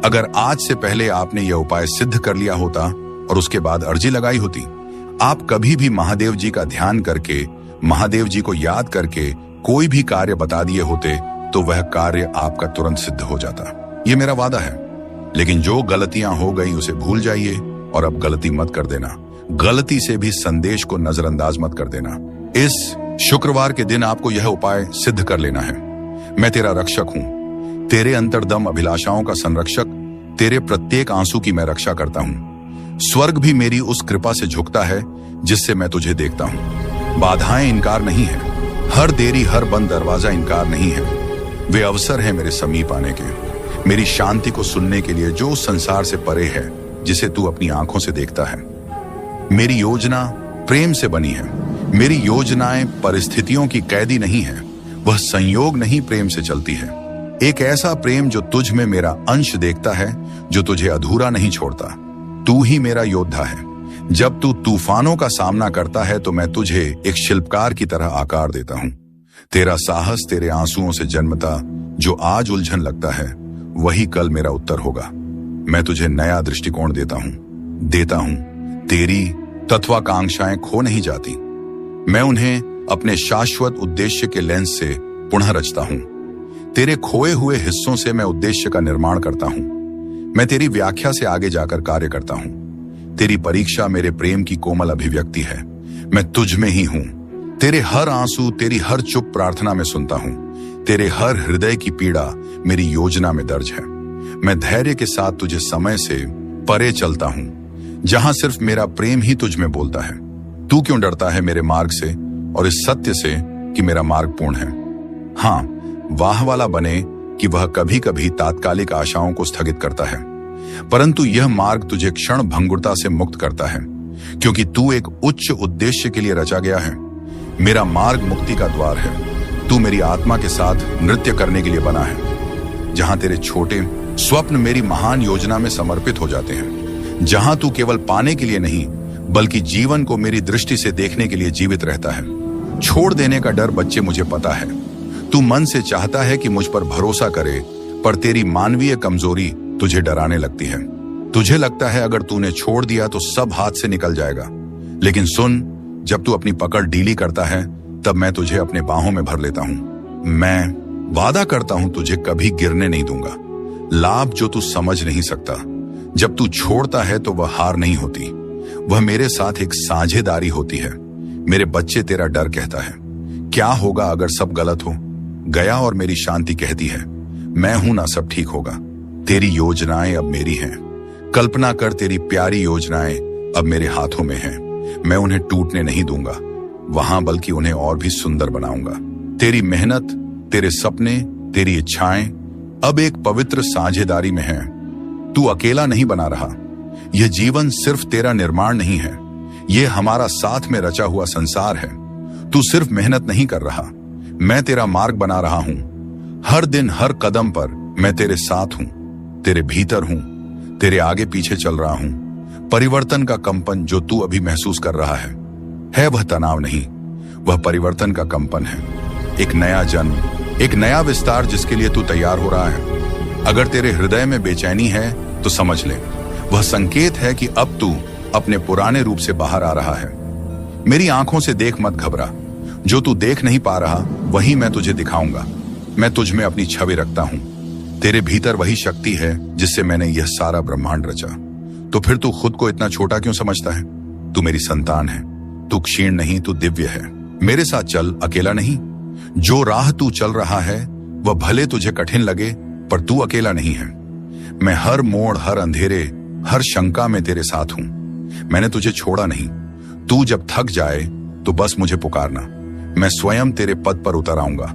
अगर आज से पहले आपने यह उपाय सिद्ध कर लिया होता और उसके बाद अर्जी लगाई होती, आप कभी भी महादेव जी का ध्यान करके, महादेव जी को याद करके कोई भी कार्य बता दिए होते, तो वह कार्य आपका तुरंत सिद्ध हो जाता। ये मेरा वादा है। लेकिन जो गलतियां हो गई उसे भूल जाइए और अब गलती मत कर देना। गलती से भी संदेश को नजरअंदाज मत कर देना। इस शुक्रवार के दिन आपको यह उपाय सिद्ध कर लेना है। मैं तेरा रक्षक हूं, तेरे अंतर्दम अभिलाषाओं का संरक्षक, तेरे प्रत्येक आंसू की मैं रक्षा करता हूं। स्वर्ग भी मेरी उस कृपा से झुकता है जिससे मैं तुझे देखता हूं। बाधाएं इनकार नहीं है, हर देरी, हर बंद दरवाजा इनकार नहीं है। वे अवसर है मेरे समीप आने के, मेरी शांति को सुनने के लिए, जो संसार से परे है, जिसे तू अपनी आंखों से देखता है। मेरी योजना प्रेम से बनी है। मेरी योजनाएं परिस्थितियों की कैदी नहीं है, वह संयोग नहीं प्रेम से चलती है। एक ऐसा प्रेम जो तुझ में मेरा अंश देखता है, जो तुझे अधूरा नहीं छोड़ता। तू ही मेरा योद्धा है। जब तू तूफानों का सामना करता है तो मैं तुझे एक शिल्पकार की तरह आकार देता हूं। तेरा साहस तेरे आंसुओं से जन्मता, जो आज उलझन लगता है वही कल मेरा उत्तर होगा। मैं तुझे नया दृष्टिकोण देता हूं। तेरी तत्वाकांक्षाएं खो नहीं जाती, मैं उन्हें अपने शाश्वत उद्देश्य के लेंस से पुनः रचता हूं। तेरे खोए हुए हिस्सों से मैं उद्देश्य का निर्माण करता हूं। मैं तेरी व्याख्या से आगे जाकर कार्य करता हूं। तेरी परीक्षा मेरे प्रेम की कोमल अभिव्यक्ति है। मैं तुझ में ही हूं। तेरे हर आंसू, तेरी हर चुप प्रार्थना में सुनता हूं। तेरे हर हृदय की पीड़ा मेरी योजना में दर्ज है। मैं धैर्य के साथ तुझे समय से परे चलता हूं, जहां सिर्फ मेरा प्रेम ही तुझ में बोलता है। तू क्यों डरता है मेरे मार्ग से और इस सत्य से कि मेरा मार्ग पूर्ण है? हाँ, वाह वाला बने कि वह कभी कभी तात्कालिक आशाओं को स्थगित करता है, परंतु यह मार्ग तुझे क्षण भंगुरता से मुक्त करता है। क्योंकि तू एक उच्च उद्देश्य के लिए रचा गया है। मेरा मार्ग मुक्ति का द्वार है। तू मेरी आत्मा के साथ नृत्य करने के लिए बना है, जहां तेरे छोटे स्वप्न मेरी महान योजना में समर्पित हो जाते हैं, जहां तू केवल पाने के लिए नहीं बल्कि जीवन को मेरी दृष्टि से देखने के लिए जीवित रहता है। छोड़ देने का डर बच्चे मुझे पता है। तू मन से चाहता है कि मुझ पर भरोसा करे, पर तेरी मानवीय कमजोरी तुझे डराने लगती है। तुझे लगता है अगर तूने छोड़ दिया तो सब हाथ से निकल जाएगा। लेकिन सुन, जब तू अपनी पकड़ ढीली करता है तब मैं तुझे अपने बाहों में भर लेता हूं। मैं वादा करता हूं तुझे कभी गिरने नहीं दूंगा। लाभ जो तू समझ नहीं सकता, जब तू छोड़ता है तो वह हार नहीं होती, वह मेरे साथ एक साझेदारी होती है। मेरे बच्चे, तेरा डर कहता है क्या होगा अगर सब गलत हो गया, और मेरी शांति कहती है मैं हूं ना, सब ठीक होगा। तेरी योजनाएं अब मेरी हैं। कल्पना कर, तेरी प्यारी योजनाएं अब मेरे हाथों में हैं। मैं उन्हें टूटने नहीं दूंगा वहां, बल्कि उन्हें और भी सुंदर बनाऊंगा। तेरी मेहनत, तेरे सपने, तेरी इच्छाएं अब एक पवित्र साझेदारी में हैं। तू अकेला नहीं बना रहा। यह जीवन सिर्फ तेरा निर्माण नहीं है, यह हमारा साथ में रचा हुआ संसार है। तू सिर्फ मेहनत नहीं कर रहा, मैं तेरा मार्ग बना रहा हूं। हर दिन, हर कदम पर मैं तेरे साथ हूं, तेरे भीतर हूं, तेरे आगे पीछे चल रहा हूं। परिवर्तन का कंपन जो तू अभी महसूस कर रहा है वह तनाव नहीं, वह परिवर्तन का कंपन है। एक नया जन्म, एक नया विस्तार जिसके लिए तू तैयार हो रहा है। अगर तेरे हृदय में बेचैनी है तो समझ ले, वह संकेत है कि अब तू अपने पुराने रूप से बाहर आ रहा है। मेरी आंखों से देख, मत घबरा। जो तू देख नहीं पा रहा वही मैं तुझे दिखाऊंगा। मैं तुझ में अपनी छवि रखता हूं। तेरे भीतर वही शक्ति है जिससे मैंने यह सारा ब्रह्मांड रचा। तो फिर तू खुद को इतना छोटा क्यों समझता है? तू मेरी संतान है। तू क्षीण नहीं, तू दिव्य है। मेरे साथ चल, अकेला नहीं। जो राह तू चल रहा है वह भले तुझे कठिन लगे, पर तू अकेला नहीं है। मैं हर मोड़, हर अंधेरे, हर शंका में तेरे साथ हूं। मैंने तुझे छोड़ा नहीं। तू जब थक जाए तो बस मुझे पुकारना, मैं स्वयं तेरे पद पर उतर आऊंगा।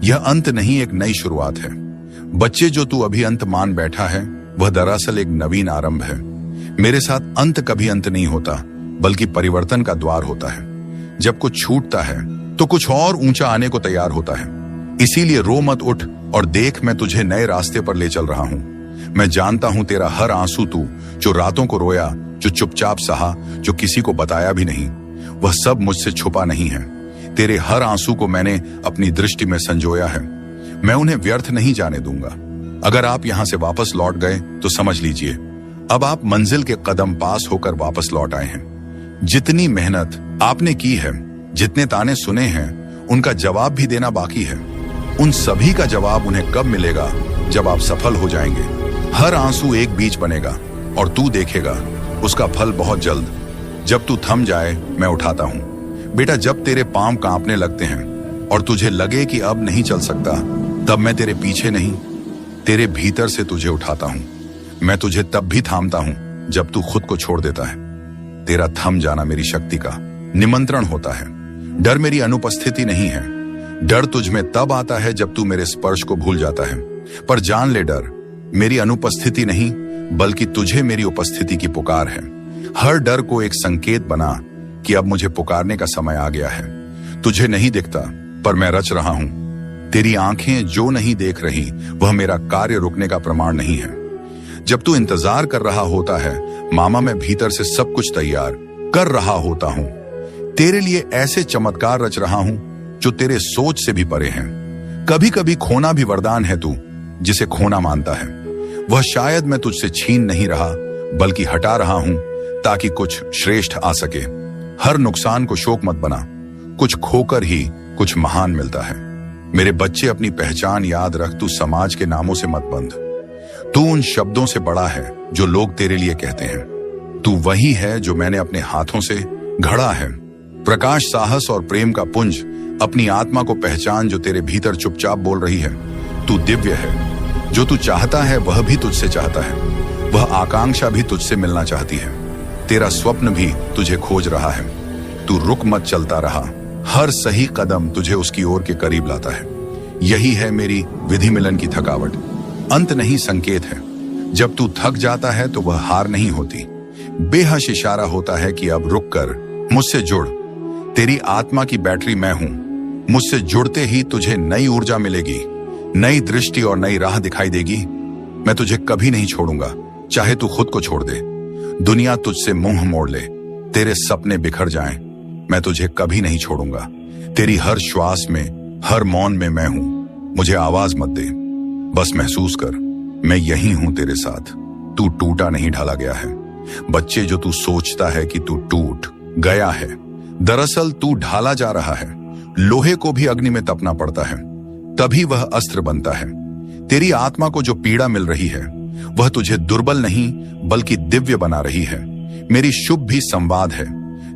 यह अंत नहीं, एक नई शुरुआत है। बच्चे, जो तू अभी अंत मान बैठा है वह दरअसल एक नवीन आरंभ है। मेरे साथ अंत कभी अंत नहीं होता, बल्कि परिवर्तन का द्वार होता है। जब कुछ छूटता है तो कुछ और ऊंचा आने को तैयार होता है। इसीलिए रो मत, उठ और देख, मैं तुझे नए रास्ते पर ले चल रहा हूं। मैं जानता हूं तेरा हर आंसू, तू जो रातों को रोया, जो चुपचाप सहा, जो किसी को बताया भी नहीं, वह सब मुझसे छुपा नहीं है। तेरे हर आंसू को मैंने अपनी दृष्टि में संजोया है। मैं उन्हें व्यर्थ नहीं जाने दूंगा। अगर आप यहां से वापस लौट गए तो समझ लीजिए अब आप मंजिल के कदम पास होकर वापस लौट आए हैं। जितनी मेहनत आपने की है, जितने ताने सुने हैं, उनका जवाब भी देना बाकी है। उन सभी का जवाब उन्हें कब मिलेगा? जब आप सफल हो जाएंगे। हर आंसू एक बीज बनेगा और तू देखेगा उसका फल बहुत जल्द। जब तू थम जाए मैं उठाता हूं। बेटा, जब तेरे पांव कांपने लगते हैं और तुझे लगे कि अब नहीं चल सकता, तब मैं तेरे पीछे नहीं, तेरे भीतर से तुझे उठाता हूं। मैं तुझे तब भी थामता हूं जब तू खुद को छोड़ देता है। तेरा थम जाना मेरी शक्ति का निमंत्रण होता है। डर मेरी अनुपस्थिति नहीं है। डर तुझ में तब आता है जब तू मेरे स्पर्श को भूल जाता है। पर जान ले, डर मेरी अनुपस्थिति नहीं, बल्कि तुझे मेरी उपस्थिति की पुकार है। हर डर को एक संकेत बना कि अब मुझे पुकारने का समय आ गया है। तुझे नहीं दिखता, पर मैं रच रहा हूं। तेरी आंखें जो नहीं देख रही वह मेरा कार्य रुकने का प्रमाण नहीं है। जब तू इंतजार कर रहा होता है, मामा, मैं भीतर से सब कुछ तैयार कर रहा होता हूं। तेरे लिए ऐसे चमत्कार रच रहा हूं जो तेरे सोच से भी परे हैं। कभी कभी खोना भी वरदान है। तू जिसे खोना मानता है वह शायद मैं तुझसे छीन नहीं रहा, बल्कि हटा रहा हूं ताकि कुछ श्रेष्ठ आ सके। हर नुकसान को शोक मत बना। कुछ खोकर ही कुछ महान मिलता है। मेरे बच्चे, अपनी पहचान याद रख। तू समाज के नामों से मत बंध। तू उन शब्दों से बड़ा है जो लोग तेरे लिए कहते हैं। तू वही है जो मैंने अपने हाथों से घड़ा है। प्रकाश, साहस और प्रेम का पुंज। अपनी आत्मा को पहचान जो तेरे भीतर चुपचाप बोल रही है। तू दिव्य है। जो तू चाहता है वह भी तुझसे चाहता है। वह आकांक्षा भी तुझसे मिलना चाहती है। तेरा स्वप्न भी तुझे खोज रहा है। तू रुक मत, चलता रहा। हर सही कदम तुझे उसकी ओर के करीब लाता है। यही है मेरी विधि मिलन की थकावट। अंत नहीं, संकेत है। जब तू थक जाता है तो वह हार नहीं होती। बेहश इशारा होता है कि अब रुक कर मुझसे जुड़। तेरी आत्मा की बैटरी मैं हूं। मुझसे जुड़ते ही तुझे नई ऊर्जा मिलेगी, नई दृष्टि और नई राह दिखाई देगी। मैं तुझे कभी नहीं छोड़ूंगा, चाहे तू खुद को छोड़ दे, दुनिया तुझसे मुंह मोड़ ले, तेरे सपने बिखर जाएं, मैं तुझे कभी नहीं छोड़ूंगा। तेरी हर श्वास में, हर मौन में मैं हूं। मुझे आवाज मत दे, बस महसूस कर, मैं यही हूं तेरे साथ। तू टूटा नहीं, ढाला गया है। बच्चे, जो तू सोचता है कि तू टूट गया है, दरअसल तू ढाला जा रहा है। लोहे को भी अग्नि में तपना पड़ता है, तभी वह अस्त्र बनता है। तेरी आत्मा को जो पीड़ा मिल रही है, वह तुझे दुर्बल नहीं बल्कि दिव्य बना रही है। मेरी शुभ भी संवाद है।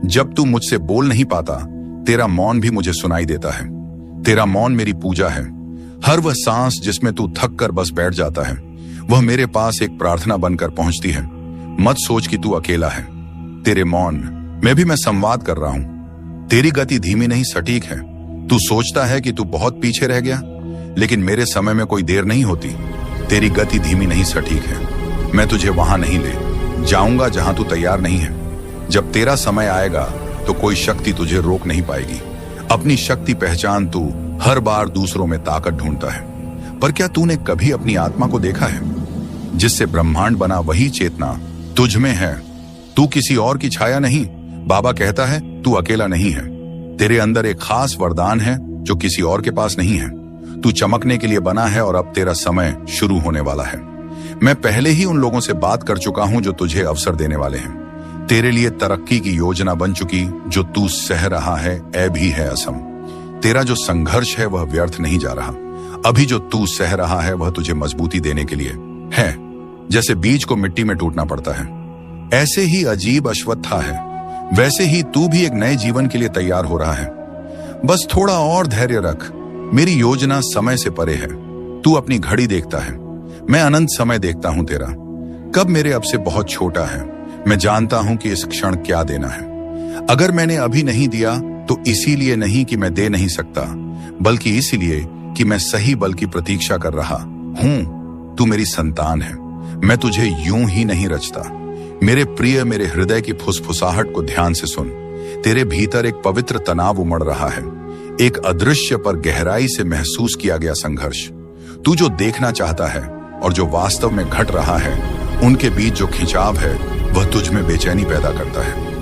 जब तू मुझसे बोल नहीं पाता, तेरा मौन भी मुझे सुनाई देता है। तेरा मौन मेरी पूजा है। हर वह सांस जिसमें तू थक कर बस बैठ जाता है, वह मेरे पास एक प्रार्थना बनकर पहुंचती है। मत सोच कि तू अकेला है। तेरे मौन में भी मैं संवाद कर रहा हूं। तेरी गति धीमी नहीं, सटीक है। तू सोचता है कि तू बहुत पीछे रह गया, लेकिन मेरे समय में कोई देर नहीं होती। तेरी गति धीमी नहीं, सटीक है। मैं तुझे वहां नहीं ले जाऊंगा जहां तू तैयार नहीं है। जब तेरा समय आएगा तो कोई शक्ति तुझे रोक नहीं पाएगी। अपनी शक्ति पहचान। तू हर बार दूसरों में ताकत ढूंढता है, पर क्या तूने कभी अपनी आत्मा को देखा है? जिससे ब्रह्मांड बना वही चेतना तुझ में है। तू किसी और की छाया नहीं। बाबा कहता है तू अकेला नहीं है। तेरे अंदर एक खास वरदान है जो किसी और के पास नहीं है। तू चमकने के लिए बना है और अब तेरा समय शुरू होने वाला है। मैं पहले ही उन लोगों से बात कर चुका हूं जो तुझे अवसर देने वाले हैं। तेरे लिए तरक्की की योजना बन चुकी। जो तू सह रहा है, ऐ भी है असम। तेरा जो संघर्ष है वह व्यर्थ नहीं जा रहा। अभी जो तू सह रहा है वह तुझे मजबूती देने के लिए है। जैसे बीज को मिट्टी में टूटना पड़ता है, ऐसे ही अजीब अश्वत्था है, वैसे ही तू भी एक नए जीवन के लिए तैयार हो रहा है। बस थोड़ा और धैर्य रख। मेरी योजना समय से परे है। तू अपनी घड़ी देखता है, मैं अनंत समय देखता हूं तेरा। कब मेरे अब से बहुत छोटा है। मैं जानता हूं कि इस क्षण क्या देना है। अगर मैंने अभी नहीं दिया तो इसीलिए नहीं कि मैं दे नहीं सकता, बल्कि इसीलिए कि मैं सही बल की प्रतीक्षा कर रहा हूं। तू मेरी संतान है। मैं तुझे यूं ही नहीं रचता। मेरे प्रिय, मेरे हृदय की फुसफुसाहट को ध्यान से सुन। तेरे भीतर एक पवित्र तनाव उमड़ रहा है, एक अदृश्य पर गहराई से महसूस किया गया संघर्ष। तू जो देखना चाहता है और जो वास्तव में घट रहा है, उनके बीच जो खिंचाव है वह तुझ में बेचैनी पैदा करता है।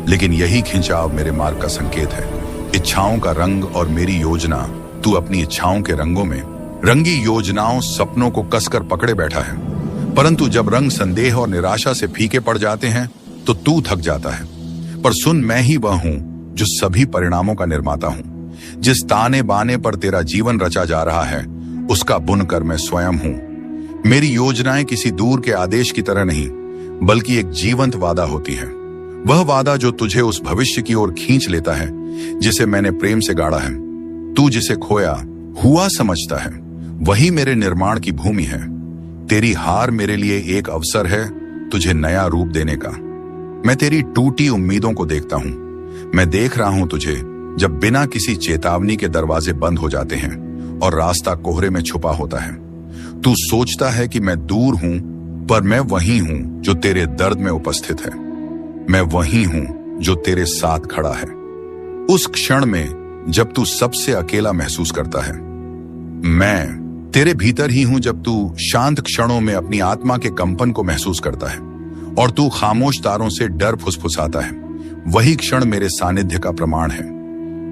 लेकिन यही खिंचाव मेरे मार्ग का संकेत है। इच्छाओं का रंग और मेरी योजना। तू अपनी इच्छाओं के रंगों में, रंगी योजनाओं, सपनों को कसकर पकड़े बैठा है। परंतु जब रंग संदेह और निराशा से फीके पड़ जाते हैं तो तू थक जाता है। पर सुन, मैं ही वह हूं जो सभी परिणामों का निर्माता हूं। जिस ताने बाने पर तेरा जीवन रचा जा रहा है, उसका बुनकर मैं स्वयं हूं। मेरी योजनाएं किसी दूर के आदेश की तरह नहीं, बल्कि एक जीवंत वादा होती है। वह वादा जो तुझे उस भविष्य की ओर खींच लेता है जिसे मैंने प्रेम से गाड़ा है। तू जिसे खोया हुआ समझता है, वही मेरे निर्माण की भूमि है। तेरी हार मेरे लिए एक अवसर है तुझे नया रूप देने का। मैं तेरी टूटी उम्मीदों को देखता हूं। मैं देख रहा हूं तुझे जब बिना किसी चेतावनी के दरवाजे बंद हो जाते हैं और रास्ता कोहरे में छुपा होता है। तू सोचता है कि मैं दूर हूं, पर मैं वही हूं जो तेरे दर्द में उपस्थित है। मैं वही हूं जो तेरे साथ खड़ा है उस क्षण में जब तू सबसे अकेला महसूस करता है। मैं तेरे भीतर ही हूं जब तू शांत क्षणों में अपनी आत्मा के कंपन को महसूस करता है और तू खामोश तारों से डर फुसफुसाता है। वही क्षण मेरे सानिध्य का प्रमाण है।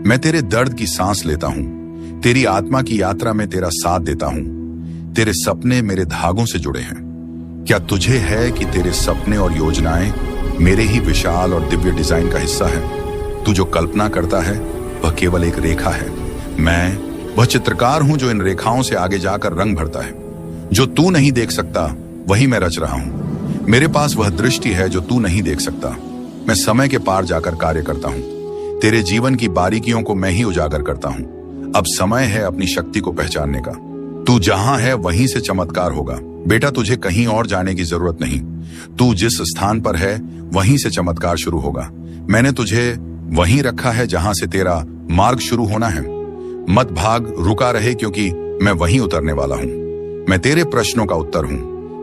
मैं तेरे दर्द की सांस लेता हूं, तेरी आत्मा की यात्रा में तेरा साथ देता हूं। तेरे सपने मेरे धागों से जुड़े हैं। क्या तुझे है कि तेरे सपने और योजनाएं मेरे ही विशाल और दिव्य डिजाइन का हिस्सा है? तू जो कल्पना करता है वह केवल एक रेखा है। मैं वह चित्रकार हूं जो इन रेखाओं से आगे जाकर रंग भरता है। जो तू नहीं देख सकता वही मैं रच रहा हूं। मेरे पास वह दृष्टि है जो तू नहीं देख सकता। मैं समय के पार जाकर कार्य करता हूं। तेरे जीवन की बारीकियों को मैं ही उजागर करता हूं। अब समय है अपनी शक्ति को पहचानने का। तू जहां है वहीं से चमत्कार होगा। बेटा, तुझे कहीं और जाने की जरूरत नहीं। तू जिस स्थान पर है वहीं से चमत्कार शुरू होगा। मैंने तुझे वहीं रखा है जहां से तेरा मार्ग शुरू होना है। मत भाग, रुका रहे, क्योंकि मैं वहीं उतरने वाला हूं। मैं तेरे प्रश्नों का उत्तर हूं।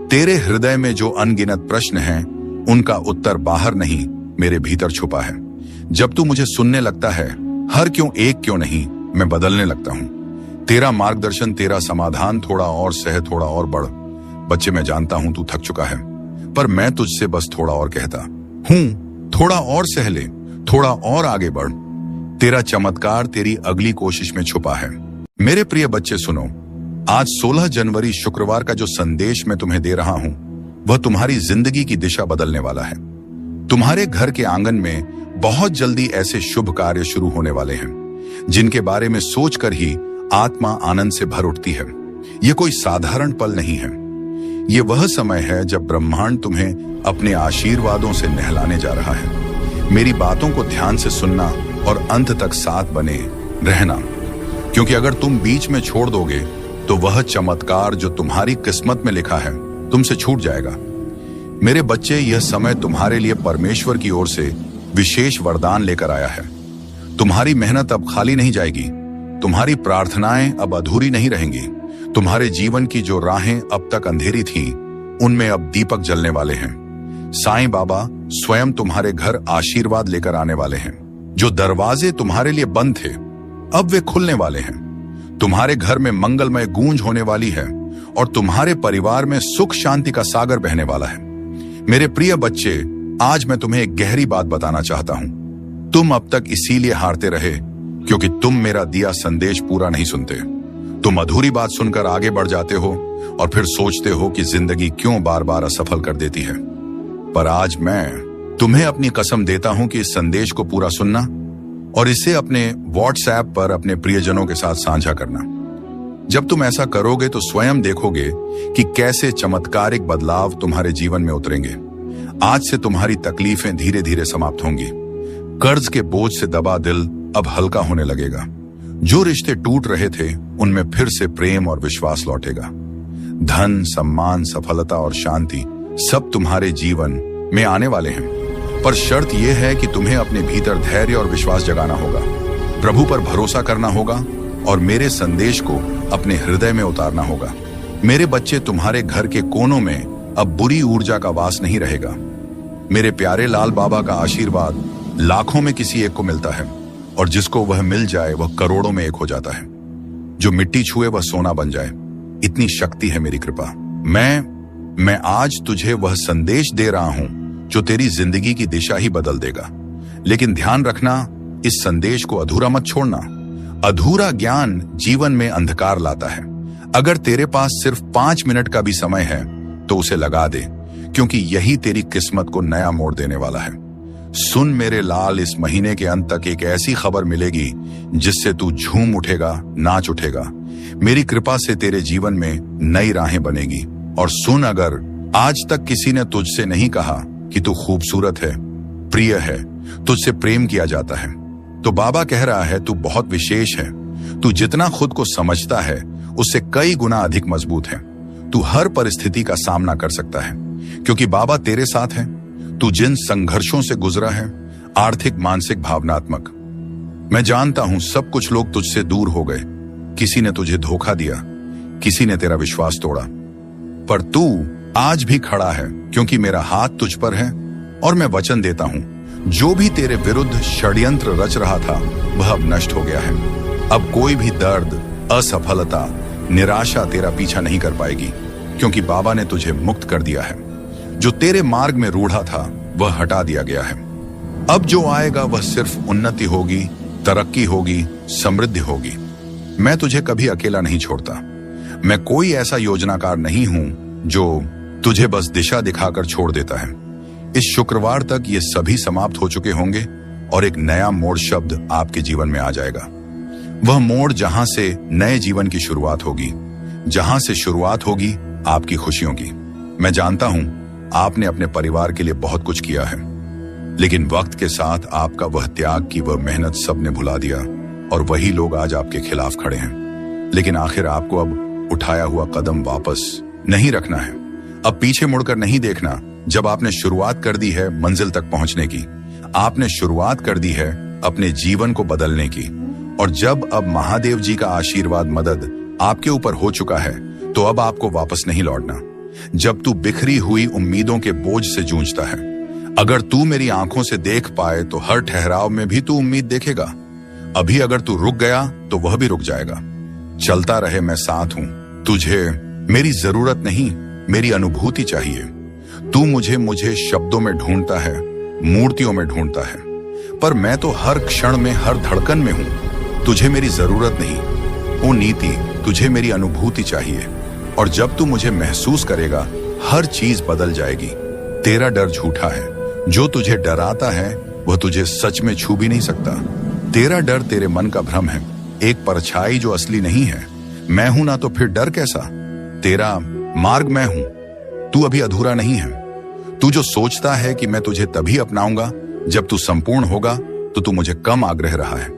तेरे हृदय में जो अनगिनत प्रश्न हैं, उनका उत्तर बाहर नहीं, मेरे भीतर छुपा है। जब तू मुझे सुनने लगता है, हर क्यों एक क्यों नहीं, मैं बदलने लगता हूं। तेरा मार्गदर्शन, तेरा समाधान, थोड़ा और सह, थोड़ा और बढ़। बच्चे, मैं जानता हूं तू थक चुका है, पर मैं तुझसे बस थोड़ा और कहता हूं। थोड़ा और सह ले, थोड़ा और आगे बढ़। तेरा चमत्कार तेरी अगली कोशिश में छुपा है। मेरे प्रिय बच्चे सुनो, आज 16 जनवरी शुक्रवार का जो संदेश मैं तुम्हें दे रहा हूं, वह तुम्हारी जिंदगी की दिशा बदलने वाला है। तुम्हारे घर के आंगन में बहुत जल्दी ऐसे शुभ कार्य शुरू होने वाले हैं जिनके बारे में सोचकर ही आत्मा आनंद से भर उठती है। यह कोई साधारण पल नहीं है। यह वह समय है जब ब्रह्मांड तुम्हें अपने आशीर्वादों से नहलाने जा रहा है। मेरी बातों को ध्यान से सुनना और अंत तक साथ बने रहना, क्योंकि अगर तुम बीच में छोड़ दोगे तो वह चमत्कार जो तुम्हारी किस्मत में लिखा है तुमसे छूट जाएगा। मेरे बच्चे, यह समय तुम्हारे लिए परमेश्वर की ओर से विशेष वरदान लेकर आया है। तुम्हारी मेहनत अब खाली नहीं जाएगी, तुम्हारी प्रार्थनाएं अब अधूरी नहीं रहेंगी। तुम्हारे जीवन की जो राहें अब तक अंधेरी थीं, उनमें अब दीपक जलने वाले हैं। साईं बाबा स्वयं तुम्हारे घर आशीर्वाद लेकर आने वाले हैं। जो दरवाजे तुम्हारे लिए बंद थे, अब वे खुलने वाले हैं। तुम्हारे घर में मंगलमय गूंज होने वाली है और तुम्हारे परिवार में सुख शांति का सागर बहने वाला है। मेरे प्रिय बच्चे, आज मैं तुम्हें एक गहरी बात बताना चाहता हूं। तुम अब तक इसीलिए हारते रहे क्योंकि तुम मेरा दिया संदेश पूरा नहीं सुनते। तुम अधूरी बात सुनकर आगे बढ़ जाते हो और फिर सोचते हो कि जिंदगी क्यों बार बार असफल कर देती है। पर आज मैं तुम्हें अपनी कसम देता हूं कि इस संदेश को पूरा सुनना और इसे अपने व्हाट्सएप पर अपने प्रियजनों के साथ साझा करना। जब तुम ऐसा करोगे तो स्वयं देखोगे कि कैसे चमत्कारिक बदलाव तुम्हारे जीवन में उतरेंगे। आज से तुम्हारी तकलीफें धीरे धीरे समाप्त होंगी। कर्ज के बोझ से दबा दिल अब हल्का होने लगेगा। जो रिश्ते टूट रहे थे, उनमें फिर से प्रेम और विश्वास लौटेगा। धन, सम्मान, सफलता और शांति सब तुम्हारे जीवन में आने वाले हैं। पर शर्त यह है कि तुम्हें अपने भीतर धैर्य और विश्वास जगाना होगा, प्रभु पर भरोसा करना होगा और मेरे संदेश को अपने हृदय में उतारना होगा। मेरे बच्चे, तुम्हारे घर के कोनों में अब बुरी ऊर्जा का वास नहीं रहेगा। मेरे प्यारे लाल बाबा का आशीर्वाद लाखों में किसी एक को मिलता है और जिसको वह मिल जाए वह करोड़ों में एक हो जाता है। जो मिट्टी छुए वह सोना बन जाए, इतनी शक्ति है मेरी कृपा। मैं आज तुझे वह संदेश दे रहा हूं जो तेरी जिंदगी की दिशा ही बदल देगा। लेकिन ध्यान रखना, इस संदेश को अधूरा मत छोड़ना। अधूरा ज्ञान जीवन में अंधकार लाता है। अगर तेरे पास सिर्फ 5 मिनट का भी समय है तो उसे लगा दे, क्योंकि यही तेरी किस्मत को नया मोड़ देने वाला है। सुन मेरे लाल, इस महीने के अंत तक एक ऐसी खबर मिलेगी जिससे तू झूम उठेगा, नाच उठेगा। मेरी कृपा से तेरे जीवन में नई राहें बनेगी। और सुन, अगर आज तक किसी ने तुझसे नहीं कहा कि तू खूबसूरत है, प्रिय है, तुझसे प्रेम किया जाता है, तो बाबा कह रहा है तू बहुत विशेष है। तू जितना खुद को समझता है उससे कई गुना अधिक मजबूत है। तू हर परिस्थिति का सामना कर सकता है क्योंकि बाबा तेरे साथ है। तू जिन संघर्षों से गुजरा है, आर्थिक, मानसिक, भावनात्मक, मैं जानता हूं सब कुछ लोग तुझसे दूर हो गए। किसी ने तुझे धोखा दिया, किसी ने तेरा विश्वास तोड़ा, पर तू आज भी खड़ा है क्योंकि मेरा हाथ तुझ पर है और मैं वचन देता हूं, जो भी तेरे विरुद्ध षड्यंत्र रच रहा था वह अब नष्ट हो गया है। अब कोई भी दर्द, असफलता, निराशा तेरा पीछा नहीं कर पाएगी, क्योंकि बाबा ने तुझे मुक्त कर दिया है। जो तेरे मार्ग में रूढ़ा था वह हटा दिया गया है। अब जो आएगा वह सिर्फ उन्नति होगी, तरक्की होगी, समृद्धि होगी। मैं तुझे कभी अकेला नहीं छोड़ता। मैं कोई ऐसा योजनाकार नहीं हूं जो तुझे बस दिशा दिखाकर छोड़ देता है। इस शुक्रवार तक ये सभी समाप्त हो चुके होंगे और एक नया मोड़ शब्द आपके जीवन में आ जाएगा। वह मोड़ जहां से नए जीवन की शुरुआत होगी, जहां से शुरुआत होगी आपकी खुशियों की। मैं जानता हूं आपने अपने परिवार के लिए बहुत कुछ किया है, लेकिन वक्त के साथ आपका वह त्याग की वह मेहनत सबने भुला दिया और वही लोग आज आपके खिलाफ खड़े हैं। लेकिन आखिर आपको अब उठाया हुआ कदम वापस नहीं रखना है। अब पीछे मुड़कर नहीं देखना। जब आपने शुरुआत कर दी है मंजिल तक पहुंचने की, आपने शुरुआत कर दी है अपने जीवन को बदलने की, और जब अब महादेव जी का आशीर्वाद, मदद आपके ऊपर हो चुका है, तो अब आपको वापस नहीं लौटना। जब तू बिखरी हुई उम्मीदों के बोझ से जूझता है, अगर तू मेरी आंखों से देख पाए तो हर ठहराव में भी तू उम्मीद देखेगा। अभी अगर तू रुक गया तो वह भी रुक जाएगा। चलता रहे, मैं साथ हूं। तुझे मेरी जरूरत नहीं, मेरी अनुभूति चाहिए। तू मुझे शब्दों में ढूंढता है, मूर्तियों में ढूंढता है, पर मैं तो हर क्षण में, हर धड़कन में हूं। तुझे मेरी जरूरत नहीं, ओ नीति, तुझे मेरी अनुभूति चाहिए। और जब तू मुझे महसूस करेगा, हर चीज बदल जाएगी। तेरा डर झूठा है। जो तुझे डराता है वह तुझे सच में छू भी नहीं सकता। तेरा डर तेरे मन का भ्रम है, एक परछाई जो असली नहीं है। मैं हूं ना, तो फिर डर कैसा? तेरा मार्ग मैं हूं, तू अभी अधूरा नहीं है। तू जो सोचता है कि मैं तुझे तभी अपनाऊंगा जब तू संपूर्ण होगा, तो तू मुझे कम आग्रह रहा है।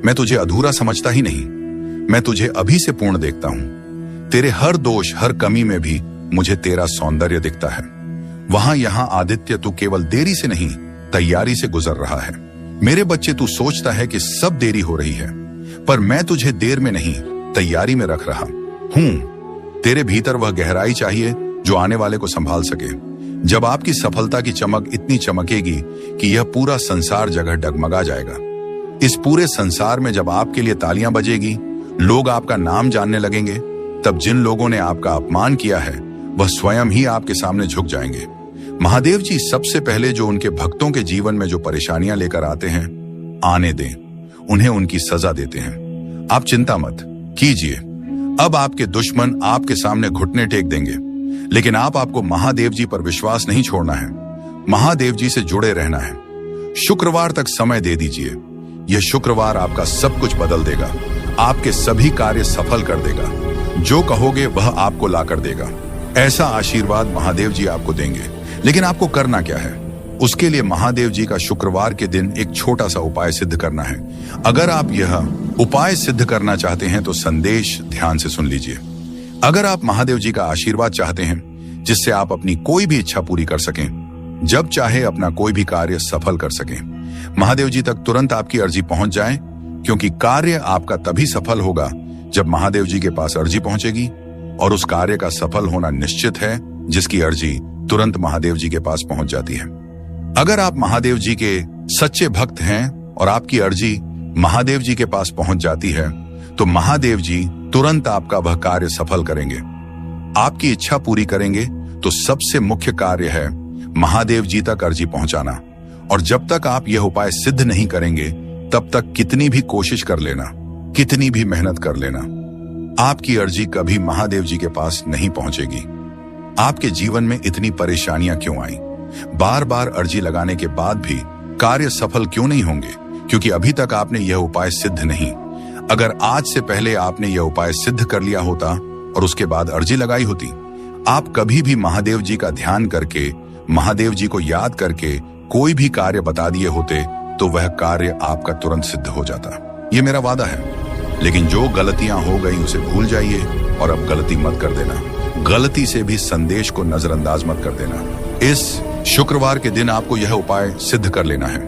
मैं तुझे अधूरा समझता ही नहीं, मैं तुझे अभी से पूर्ण देखता हूं। तेरे हर दोष, हर कमी में भी मुझे तेरा सौंदर्य दिखता है। वहां यहां आदित्य, तू केवल देरी से नहीं, तैयारी से गुजर रहा है। मेरे बच्चे, तू सोचता है कि सब देरी हो रही है, पर मैं तुझे देर में नहीं, तैयारी में रख रहा हूं। तेरे भीतर वह गहराई चाहिए जो आने वाले को संभाल सके। जब आपकी सफलता की चमक इतनी चमकेगी कि यह पूरा संसार जगह डगमगा जाएगा। इस पूरे संसार में जब आपके लिए तालियां बजेगी, लोग आपका नाम जानने लगेंगे, तब जिन लोगों ने आपका अपमान किया है वह स्वयं ही आपके सामने झुक जाएंगे। महादेव जी सबसे पहले जो उनके भक्तों के जीवन में जो परेशानियां लेकर आते हैं, आने दें, उन्हें उनकी सजा देते हैं। आप चिंता मत कीजिए, अब आपके दुश्मन आपके सामने घुटने टेक देंगे, लेकिन आपको महादेव जी पर विश्वास नहीं छोड़ना है। महादेव जी से जुड़े रहना है। शुक्रवार तक समय दे दीजिए। यह शुक्रवार आपका सब कुछ बदल देगा, आपके सभी कार्य सफल कर देगा। जो कहोगे वह आपको ला कर देगा। ऐसा आशीर्वाद महादेव जी आपको देंगे। लेकिन आपको करना क्या है? उसके लिए महादेव जी का शुक्रवार के दिन एक छोटा सा उपाय सिद्ध करना है। अगर आप यह उपाय सिद्ध करना चाहते हैं तो संदेश ध्यान से सुन लीजिए। अगर आप महादेव जी का आशीर्वाद चाहते हैं जिससे आप अपनी कोई भी इच्छा पूरी कर सकें, जब चाहे अपना कोई भी कार्य सफल कर सकें, महादेव जी तक तुरंत आपकी अर्जी पहुंच जाए, क्योंकि कार्य आपका तभी सफल होगा जब महादेव जी के पास अर्जी पहुंचेगी। और उस कार्य का सफल होना निश्चित है जिसकी अर्जी तुरंत महादेव जी के पास पहुंच जाती है। अगर आप महादेव जी के सच्चे भक्त हैं और आपकी अर्जी महादेव जी के पास पहुंच जाती है, तो महादेव जी तुरंत आपका वह कार्य सफल करेंगे, आपकी इच्छा पूरी करेंगे। तो सबसे मुख्य कार्य है महादेव जी तक अर्जी पहुंचाना। और जब तक आप यह उपाय सिद्ध नहीं करेंगे, तब तक कितनी भी कोशिश कर लेना, कितनी भी मेहनत कर लेना, आपकी अर्जी कभी महादेव जी के पास नहीं पहुंचेगी। आपके जीवन में इतनी परेशानियां क्यों आई? बार बार अर्जी लगाने के बाद भी कार्य सफल क्यों नहीं होंगे? क्योंकि अभी तक आपने यह उपाय सिद्ध नहीं। अगर आज से पहले आपने यह उपाय सिद्ध कर लिया होता और उसके बाद अर्जी लगाई होती, आप कभी भी महादेव जी का ध्यान करके, महादेव जी को याद करके कोई भी कार्य बता दिए होते, तो वह कार्य आपका तुरंत सिद्ध हो जाता। ये मेरा वादा है। लेकिन जो गलतियां हो गई उसे भूल जाइए और अब गलती मत कर देना। गलती से भी संदेश को नजरअंदाज मत कर देना। इस शुक्रवार के दिन आपको यह उपाय सिद्ध कर लेना है।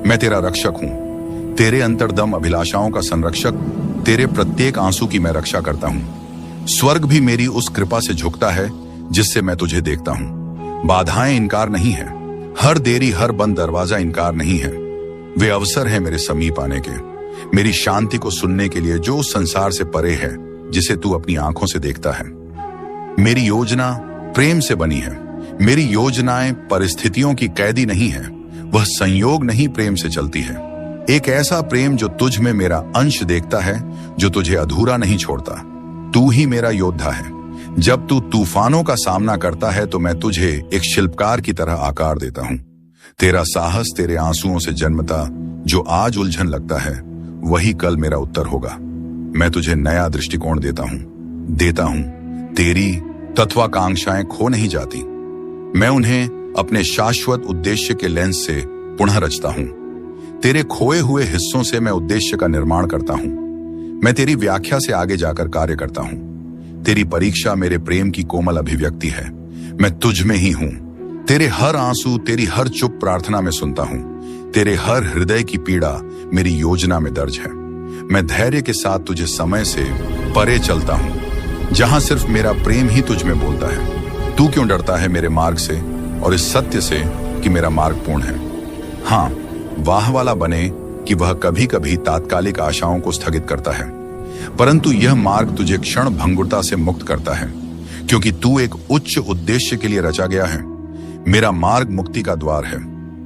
मैं तेरा रक्षक हूं, तेरे अंतर्दम अभिलाषाओं का संरक्षक, तेरे प्रत्येक आंसू की मैं रक्षा करता हूं। स्वर्ग भी मेरी उस कृपा से झुकता है जिससे मैं तुझे देखता हूं। बाधाएं इनकार नहीं है, हर देरी, हर बंद दरवाजा इनकार नहीं है। वे अवसर है मेरे समीप आने के, मेरी शांति को सुनने के लिए, जो संसार से परे है, जिसे तू अपनी आंखों से देखता है। मेरी योजना प्रेम से बनी है। मेरी योजनाएं परिस्थितियों की कैदी नहीं है, वह संयोग नहीं, प्रेम से चलती है। एक ऐसा प्रेम जो तुझ में मेरा अंश देखता है, जो तुझे अधूरा नहीं छोड़ता। तू ही मेरा योद्धा है। जब तू तूफानों का सामना करता है तो मैं तुझे एक शिल्पकार की तरह आकार देता हूं। तेरा साहस तेरे आंसुओं से जन्मता, जो आज उलझन लगता है वही कल मेरा उत्तर होगा। मैं तुझे नया दृष्टिकोण देता हूं। तेरी तत्वाकांक्षाएं खो नहीं जाती, मैं उन्हें अपने शाश्वत उद्देश्य के लेंस से पुनः रचता हूं। तेरे खोए हुए हिस्सों से मैं उद्देश्य का निर्माण करता हूं। मैं तेरी व्याख्या से आगे जाकर कार्य करता हूं। तेरी परीक्षा मेरे प्रेम की कोमल अभिव्यक्ति है। मैं तुझ में ही हूं। तेरे हर आंसू, तेरी हर चुप प्रार्थना में सुनता हूं। तेरे हर हृदय की पीड़ा मेरी योजना में दर्ज है। मैं धैर्य के साथ तुझे समय से परे चलता हूं, जहां सिर्फ मेरा प्रेम ही तुझ में बोलता है। तू क्यों डरता है मेरे मार्ग से और इस सत्य से कि मेरा मार्ग पूर्ण है। हाँ, वाह वाला बने कि वह कभी कभी तात्कालिक आशाओं को स्थगित करता है, परंतु यह मार्ग तुझे क्षण भंगुरता से मुक्त करता है, क्योंकि तू एक उच्च उद्देश्य के लिए रचा गया है। मेरा मार्ग मुक्ति का द्वार है।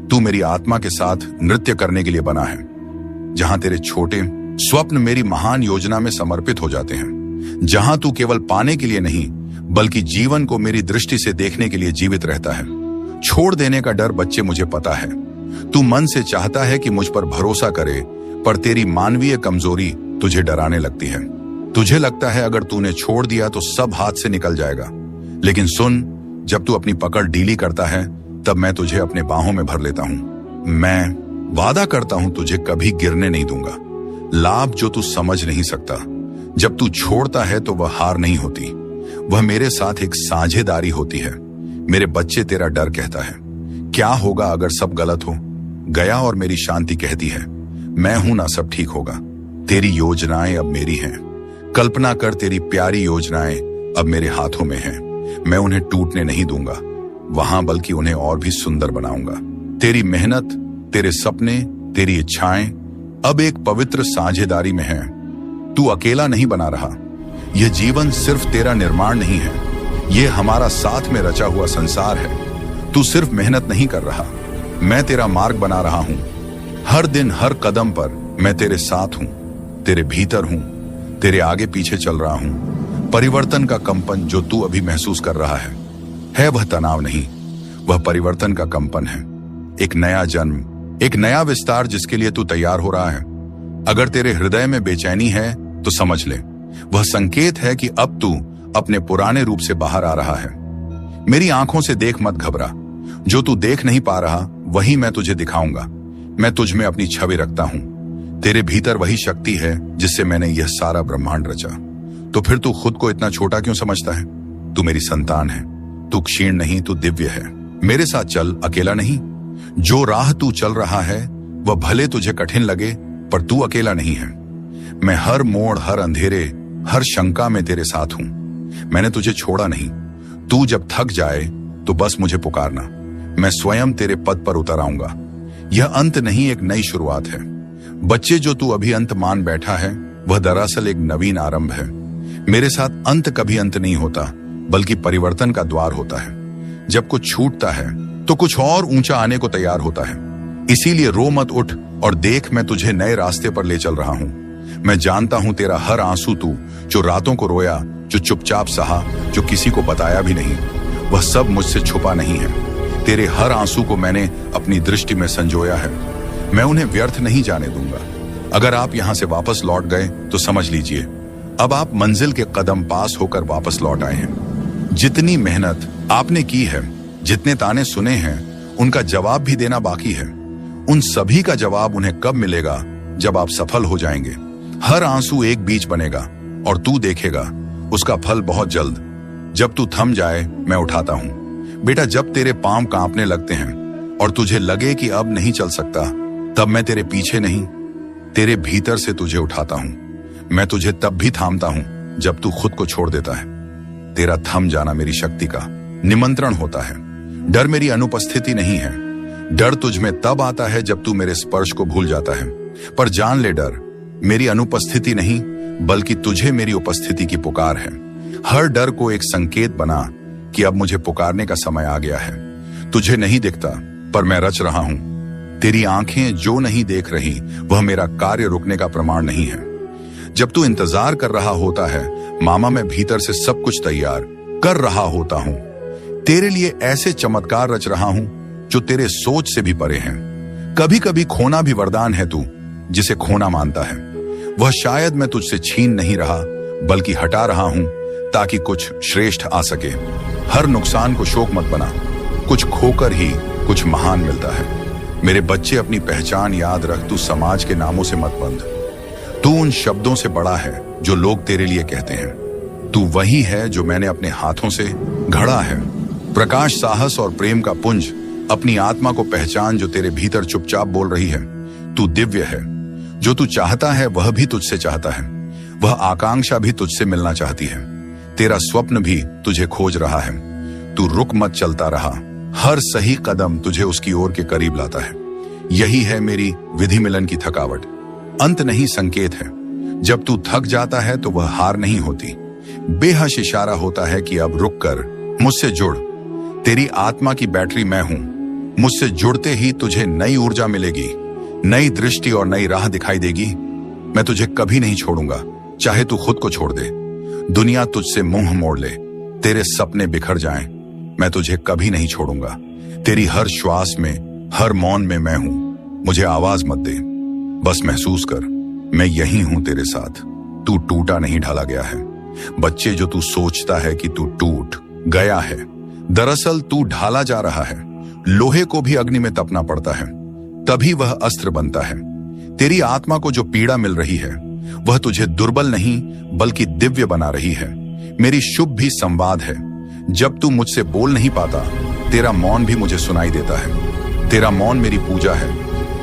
तू मेरी आत्मा के साथ नृत्य करने के लिए बना है, जहां तेरे छोटे स्वप्न मेरी महान योजना में समर्पित हो जाते हैं, जहां तू केवल पाने के लिए नहीं बल्कि जीवन को मेरी दृष्टि से देखने के लिए जीवित रहता है। छोड़ देने का डर बच्चे मुझे पता है। तू मन से चाहता है कि मुझ पर भरोसा करे, पर तेरी मानवीय कमजोरी तुझे डराने लगती है। तुझे लगता है अगर तूने छोड़ दिया तो सब हाथ से निकल जाएगा, लेकिन सुन, जब तू अपनी पकड़ ढीली करता है तब मैं तुझे अपने बाहों में भर लेता हूं। मैं वादा करता हूं तुझे कभी गिरने नहीं दूंगा। लाभ जो तू समझ नहीं सकता, जब तू छोड़ता है तो वह हार नहीं होती, वह मेरे साथ एक साझेदारी होती है। मेरे बच्चे, तेरा डर कहता है क्या होगा अगर सब गलत हो गया, और मेरी शांति कहती है मैं हूं ना, सब ठीक होगा। तेरी योजनाएं अब मेरी हैं। कल्पना कर, तेरी प्यारी योजनाएं अब मेरे हाथों में हैं। मैं उन्हें टूटने नहीं दूंगा वहां, बल्कि उन्हें और भी सुंदर बनाऊंगा। तेरी मेहनत, तेरे सपने, तेरी इच्छाएं अब एक पवित्र साझेदारी में हैं। तू अकेला नहीं बना रहा। यह जीवन सिर्फ तेरा निर्माण नहीं है, यह हमारा साथ में रचा हुआ संसार है। तू सिर्फ मेहनत नहीं कर रहा, मैं तेरा मार्ग बना रहा हूं। हर दिन, हर कदम पर मैं तेरे साथ हूं, तेरे भीतर हूं, तेरे आगे पीछे चल रहा हूं। परिवर्तन का कंपन जो तू अभी महसूस कर रहा है वह तनाव नहीं, वह परिवर्तन का कंपन है। एक नया जन्म, एक नया विस्तार जिसके लिए तू तैयार हो रहा है। अगर तेरे हृदय में बेचैनी है तो समझ ले, वह संकेत है कि अब तू अपने पुराने रूप से बाहर आ रहा है। मेरी आंखों से देख, मत घबरा। जो तू देख नहीं पा रहा वही मैं तुझे दिखाऊंगा। मैं तुझ में अपनी छवि रखता हूं। तेरे भीतर वही शक्ति है जिससे मैंने यह सारा ब्रह्मांड रचा। तो फिर तू खुद को इतना छोटा क्यों समझता है? तू मेरी संतान है। तू क्षीण नहीं, तू दिव्य है। मेरे साथ चल, अकेला नहीं। जो राह तू चल रहा है वह भले तुझे कठिन लगे, पर तू अकेला नहीं है। मैं हर मोड़, हर अंधेरे, हर शंका में तेरे साथ हूं। मैंने तुझे छोड़ा नहीं। तू जब थक जाए तो बस मुझे पुकारना, मैं स्वयं तेरे पद पर उतर आऊंगा। यह अंत नहीं, एक नई शुरुआत है। बच्चे, जो तू अभी अंत मान बैठा है वह दरअसल एक नवीन आरंभ है। मेरे साथ अंत कभी अंत नहीं होता, बल्कि परिवर्तन का द्वार होता है। जब कुछ छूटता है तो कुछ और ऊंचा आने को तैयार होता है। इसीलिए रो मत, उठ और देख, मैं तुझे नए रास्ते पर ले चल रहा हूं। मैं जानता हूं तेरा हर आंसू, तू जो रातों को रोया, जो चुपचाप सहा, जो किसी को बताया भी नहीं, वह सब मुझसे छुपा नहीं है। तेरे हर आंसू को मैंने अपनी दृष्टि में संजोया है। मैं उन्हें व्यर्थ नहीं जाने दूंगा। अगर आप यहां से वापस लौट गए तो समझ लीजिए अब आप मंजिल के कदम पास होकर वापस लौट आए हैं। जितनी मेहनत आपने की है, जितने ताने सुने हैं, उनका जवाब भी देना बाकी है। उन सभी का जवाब उन्हें कब मिलेगा? जब आप सफल हो जाएंगे। हर आंसू एक बीज बनेगा और तू देखेगा उसका फल बहुत जल्द। जब तू थम जाए मैं उठाता हूं। बेटा, जब तेरे पांव कांपने लगते हैं और तुझे लगे कि अब नहीं चल सकता, तब मैं तेरे पीछे नहीं, तेरे भीतर से तुझे उठाता हूं। मैं तुझे तब भी थामता हूं जब तू खुद को छोड़ देता है। तेरा थम जाना मेरी शक्ति का निमंत्रण होता है। डर मेरी अनुपस्थिति नहीं है। डर तुझ में तब आता है जब तू मेरे स्पर्श को भूल जाता है। पर जान ले, डर मेरी अनुपस्थिति नहीं, बल्कि तुझे मेरी उपस्थिति की पुकार है। हर डर को एक संकेत बना कि अब मुझे पुकारने का समय आ गया है। तुझे नहीं दिखता, पर मैं रच रहा हूं। तेरी आंखें जो नहीं देख रही वह मेरा कार्य रुकने का प्रमाण नहीं है। जब तू इंतजार कर रहा होता है, मामा, मैं भीतर से सब कुछ तैयार कर रहा होता हूं। तेरे लिए ऐसे चमत्कार रच रहा हूं जो तेरे सोच से भी परे हैं। कभी कभी खोना भी वरदान है। तू जिसे खोना मानता है वह शायद मैं तुझसे छीन नहीं रहा, बल्कि हटा रहा हूं ताकि कुछ श्रेष्ठ आ सके। हर नुकसान को शोक मत बना। कुछ खोकर ही कुछ महान मिलता है। मेरे बच्चे, अपनी पहचान याद रख। तू समाज के नामों से मत बंध। तू उन शब्दों से बड़ा है जो लोग तेरे लिए कहते हैं। तू वही है जो मैंने अपने हाथों से घड़ा है। प्रकाश, साहस और प्रेम का पुंज। अपनी आत्मा को पहचान जो तेरे भीतर चुपचाप बोल रही है। तू दिव्य है। जो तू चाहता है वह भी तुझसे चाहता है। वह आकांक्षा भी तुझसे मिलना चाहती है। तेरा स्वप्न भी तुझे खोज रहा है। तू रुक मत, चलता रहा। हर सही कदम तुझे उसकी ओर के करीब लाता है। यही है मेरी विधि मिलन की थकावट। अंत नहीं, संकेत है। जब तू थक जाता है तो वह हार नहीं होती, बेहश इशारा होता है कि अब रुक कर मुझसे जुड़। तेरी आत्मा की बैटरी मैं हूं। मुझसे जुड़ते ही तुझे नई ऊर्जा मिलेगी, नई दृष्टि और नई राह दिखाई देगी। मैं तुझे कभी नहीं छोड़ूंगा, चाहे तू खुद को छोड़ दे, दुनिया तुझसे मुंह मोड़ ले, तेरे सपने बिखर जाएं, मैं तुझे कभी नहीं छोड़ूंगा। तेरी हर श्वास में, हर मौन में मैं हूं। मुझे आवाज मत दे, बस महसूस कर, मैं यही हूं तेरे साथ। तू टूटा नहीं, ढाला गया है। बच्चे, जो तू सोचता है कि तू टूट गया है, दरअसल तू ढाला जा रहा है। लोहे को भी अग्नि में तपना पड़ता है, तभी वह अस्त्र बनता है। तेरी आत्मा को जो पीड़ा मिल रही है वह तुझे दुर्बल नहीं बल्कि दिव्य बना रही है। मेरी शुभ भी संवाद है। जब तू मुझसे बोल नहीं पाता, तेरा मौन भी मुझे सुनाई देता है। तेरा मौन मेरी पूजा है।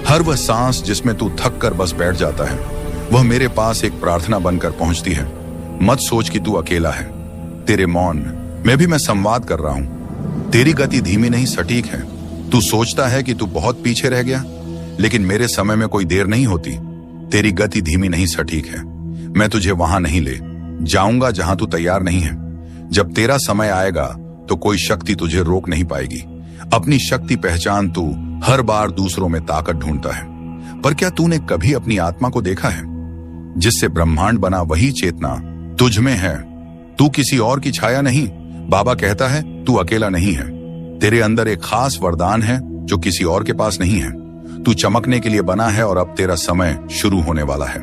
हर वह सांस जिसमें तू थक कर बस बैठ जाता है, वह मेरे पास एक प्रार्थना बनकर पहुंचती है। मत सोच कि तू अकेला है, तेरे मौन में भी मैं संवाद कर रहा हूं। तेरी गति धीमी नहीं, सटीक है। तू सोचता है कि तू बहुत पीछे रह गया, लेकिन मेरे समय में कोई देर नहीं होती। तेरी गति धीमी नहीं, सटीक है। मैं तुझे वहां नहीं ले जाऊंगा जहां तू तैयार नहीं है। जब तेरा समय आएगा तो कोई शक्ति तुझे रोक नहीं पाएगी। अपनी शक्ति पहचान, तू हर बार दूसरों में ताकत ढूंढता है, पर क्या तूने कभी अपनी आत्मा को देखा है? जिससे ब्रह्मांड बना वही चेतना तुझ में है। तू किसी और की छाया नहीं। बाबा कहता है तू अकेला नहीं है। तेरे अंदर एक खास वरदान है जो किसी और के पास नहीं है। तू चमकने के लिए बना है और अब तेरा समय शुरू होने वाला है।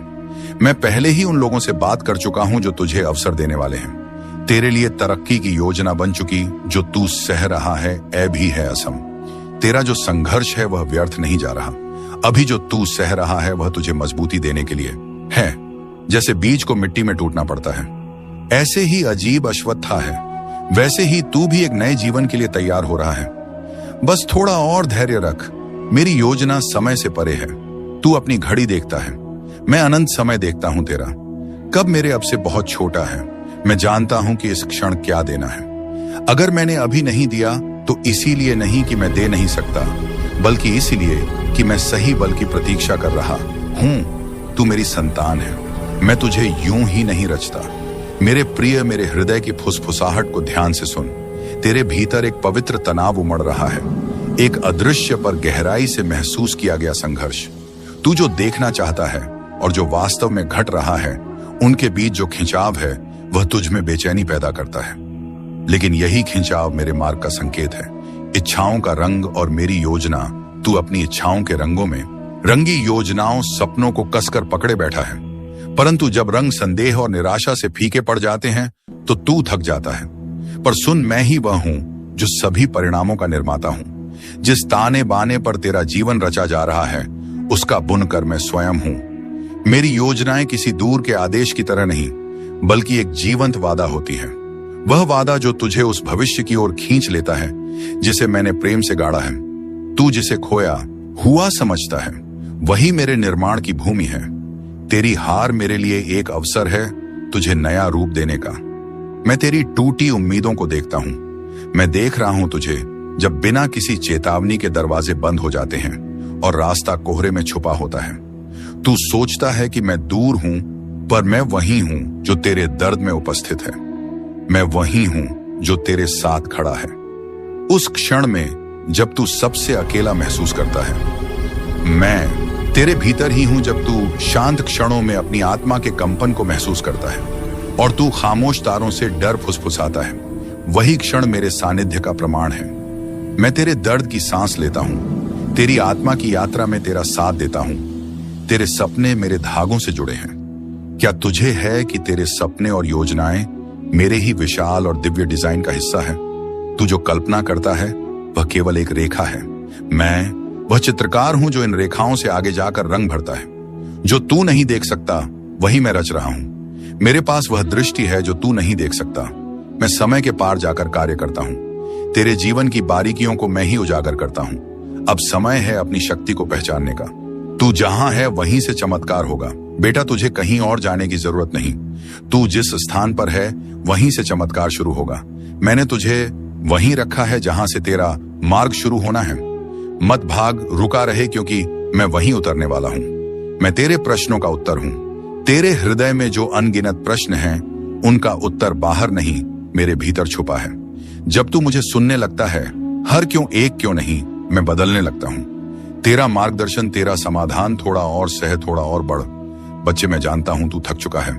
मैं पहले ही उन लोगों से बात कर चुका हूं जो तुझे अवसर देने वाले हैं। तेरे लिए तरक्की की योजना बन चुकी। जो तू सह रहा है ऐ भी है असम। तेरा जो संघर्ष है वह व्यर्थ नहीं जा रहा। अभी जो तू सह रहा है वह तुझे मजबूती देने के लिए है। जैसे बीज को मिट्टी में टूटना पड़ता है, ऐसे ही अजीब अश्वत्था है, वैसे ही तू भी एक नए जीवन के लिए तैयार हो रहा है। बस थोड़ा और धैर्य रख। मेरी योजना समय से परे है। तू अपनी घड़ी देखता है, मैं अनंत समय देखता हूं तेरा। कब मेरे अब से बहुत छोटा है। मैं जानता हूं कि इस क्षण क्या देना है। अगर मैंने अभी नहीं दिया तो इसीलिए नहीं कि मैं दे नहीं सकता, बल्कि इसीलिए कि मैं सही बल की प्रतीक्षा कर रहा हूं। तू मेरी संतान है। मैं तुझे यूं ही नहीं रचता। मेरे प्रिय, मेरे हृदय की फुसफुसाहट को ध्यान से सुन। तेरे भीतर एक पवित्र तनाव उमड़ रहा है, एक अदृश्य पर गहराई से महसूस किया गया संघर्ष। तू जो देखना चाहता है और जो वास्तव में घट रहा है, उनके बीच जो खिंचाव है वह तुझ में बेचैनी पैदा करता है। लेकिन यही खिंचाव मेरे मार्ग का संकेत है। इच्छाओं का रंग और मेरी योजना। तू अपनी इच्छाओं के रंगों में रंगी योजनाओं, सपनों को कसकर पकड़े बैठा है, परंतु जब रंग संदेह और निराशा से फीके पड़ जाते हैं तो तू थक जाता है। पर सुन, मैं ही वह हूं जो सभी परिणामों का निर्माता हूं। जिस ताने बाने पर तेरा जीवन रचा जा रहा है उसका बुनकर मैं स्वयं हूं। मेरी योजनाएं किसी दूर के आदेश की तरह नहीं, बल्कि एक जीवंत वादा होती है। वह वादा जो तुझे उस भविष्य की ओर खींच लेता है जिसे मैंने प्रेम से गाड़ा है। तू जिसे खोया हुआ समझता है, वही मेरे निर्माण की भूमि है। तेरी हार मेरे लिए एक अवसर है तुझे नया रूप देने का। मैं तेरी टूटी उम्मीदों को देखता हूं। मैं देख रहा हूं तुझे जब बिना किसी चेतावनी के दरवाजे बंद हो जाते हैं और रास्ता कोहरे में छुपा होता है। तू सोचता है कि मैं दूर हूं, पर मैं वही हूं जो तेरे दर्द में उपस्थित है। मैं वही हूं जो तेरे साथ खड़ा है उस क्षण में जब तू सबसे अकेला महसूस करता है। मैं तेरे भीतर ही हूं जब तू शांत क्षणों में अपनी आत्मा के कंपन को महसूस करता है और तू खामोश तारों से डर फुसफुसाता है। वही क्षण मेरे सानिध्य का प्रमाण है। मैं तेरे दर्द की सांस लेता हूं, तेरी आत्मा की यात्रा में तेरा साथ देता हूं। तेरे सपने मेरे धागों से जुड़े हैं। क्या तुझे है कि तेरे सपने और योजनाएं मेरे ही विशाल और दिव्य डिजाइन का हिस्सा है? तू जो कल्पना करता है वह केवल एक रेखा है। मैं वह चित्रकार हूं जो इन रेखाओं से आगे जाकर रंग भरता है। जो तू नहीं देख सकता वही मैं रच रहा हूं। मेरे पास वह दृष्टि है जो तू नहीं देख सकता। मैं समय के पार जाकर कार्य करता हूं। तेरे जीवन की बारीकियों को मैं ही उजागर करता हूं। अब समय है अपनी शक्ति को पहचानने का। तू जहां है वहीं से चमत्कार होगा। बेटा, तुझे कहीं और जाने की जरूरत नहीं। तू जिस स्थान पर है वहीं से चमत्कार शुरू होगा। मैंने तुझे वहीं रखा है जहां से तेरा मार्ग शुरू होना है। मत भाग, रुका रहे, क्योंकि मैं वहीं उतरने वाला हूं। मैं तेरे प्रश्नों का उत्तर हूं। तेरे हृदय में जो अनगिनत प्रश्न हैं, उनका उत्तर बाहर नहीं, मेरे भीतर छुपा है। जब तू मुझे सुनने लगता है, हर क्यों एक क्यों नहीं, मैं बदलने लगता हूं। तेरा मार्गदर्शन, तेरा समाधान, थोड़ा और सह, थोड़ा और बढ़। बच्चे, मैं जानता हूं तू थक चुका है,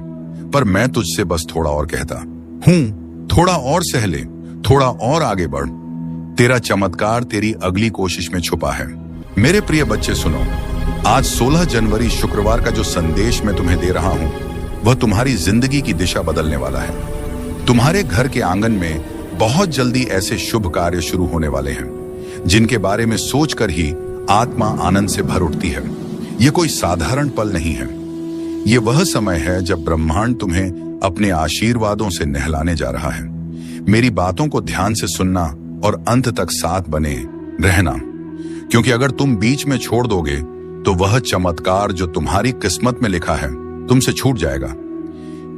पर मैं तुझसे बस थोड़ा और कहता हूं। थोड़ा और सह ले, थोड़ा और आगे बढ़। तेरा चमत्कार तेरी अगली कोशिश में छुपा है। मेरे प्रिय बच्चे, सुनो। आज 16 जनवरी शुक्रवार का जो संदेश मैं तुम्हें दे रहा हूं, वह तुम्हारी जिंदगी की दिशा बदलने वाला है। तुम्हारे घर के आंगन में बहुत जल्दी ऐसे शुभ कार्य शुरू होने वाले हैं, जिनके बारे में सोचकर ही आत्मा आनंद से भर उठती है। ये कोई साधारण पल नहीं है। ये वह समय है जब ब्रह्मांड तुम्हें अपने आशीर्वादों से नहलाने जा रहा है। मेरी बातों को ध्यान से सुनना और अंत तक साथ बने रहना, क्योंकि अगर तुम बीच में छोड़ दोगे तो वह चमत्कार जो तुम्हारी किस्मत में लिखा है तुमसे छूट जाएगा।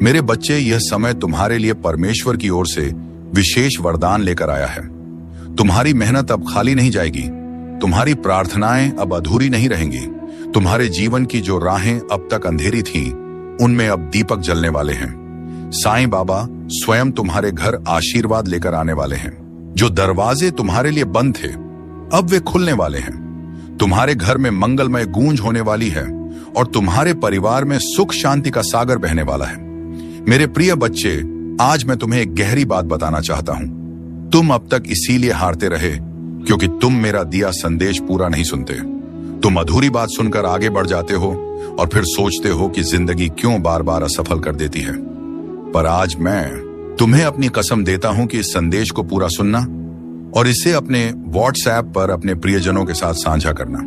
मेरे बच्चे, यह समय तुम्हारे लिए परमेश्वर की ओर से विशेष वरदान लेकर आया है। तुम्हारी मेहनत अब खाली नहीं जाएगी। तुम्हारी प्रार्थनाएं अब अधूरी नहीं रहेंगी। तुम्हारे जीवन की जो राहें अब तक अंधेरी थी, उनमें अब दीपक जलने वाले हैं। साईं बाबा स्वयं तुम्हारे घर आशीर्वाद लेकर आने वाले हैं। जो दरवाजे तुम्हारे लिए बंद थे, अब वे खुलने वाले हैं। तुम्हारे घर में मंगलमय गूंज होने वाली है और तुम्हारे परिवार में सुख शांति का सागर बहने वाला है। मेरे प्रिय बच्चे, आज मैं तुम्हें एक गहरी बात बताना चाहता हूं। तुम अब तक इसीलिए हारते रहे क्योंकि तुम मेरा दिया संदेश पूरा नहीं सुनते। तुम अधूरी बात सुनकर आगे बढ़ जाते हो और फिर सोचते हो कि जिंदगी क्यों बार बार असफल कर देती है। पर आज मैं तुम्हें अपनी कसम देता हूं कि इस संदेश को पूरा सुनना और इसे अपने व्हाट्सएप पर अपने प्रियजनों के साथ साझा करना।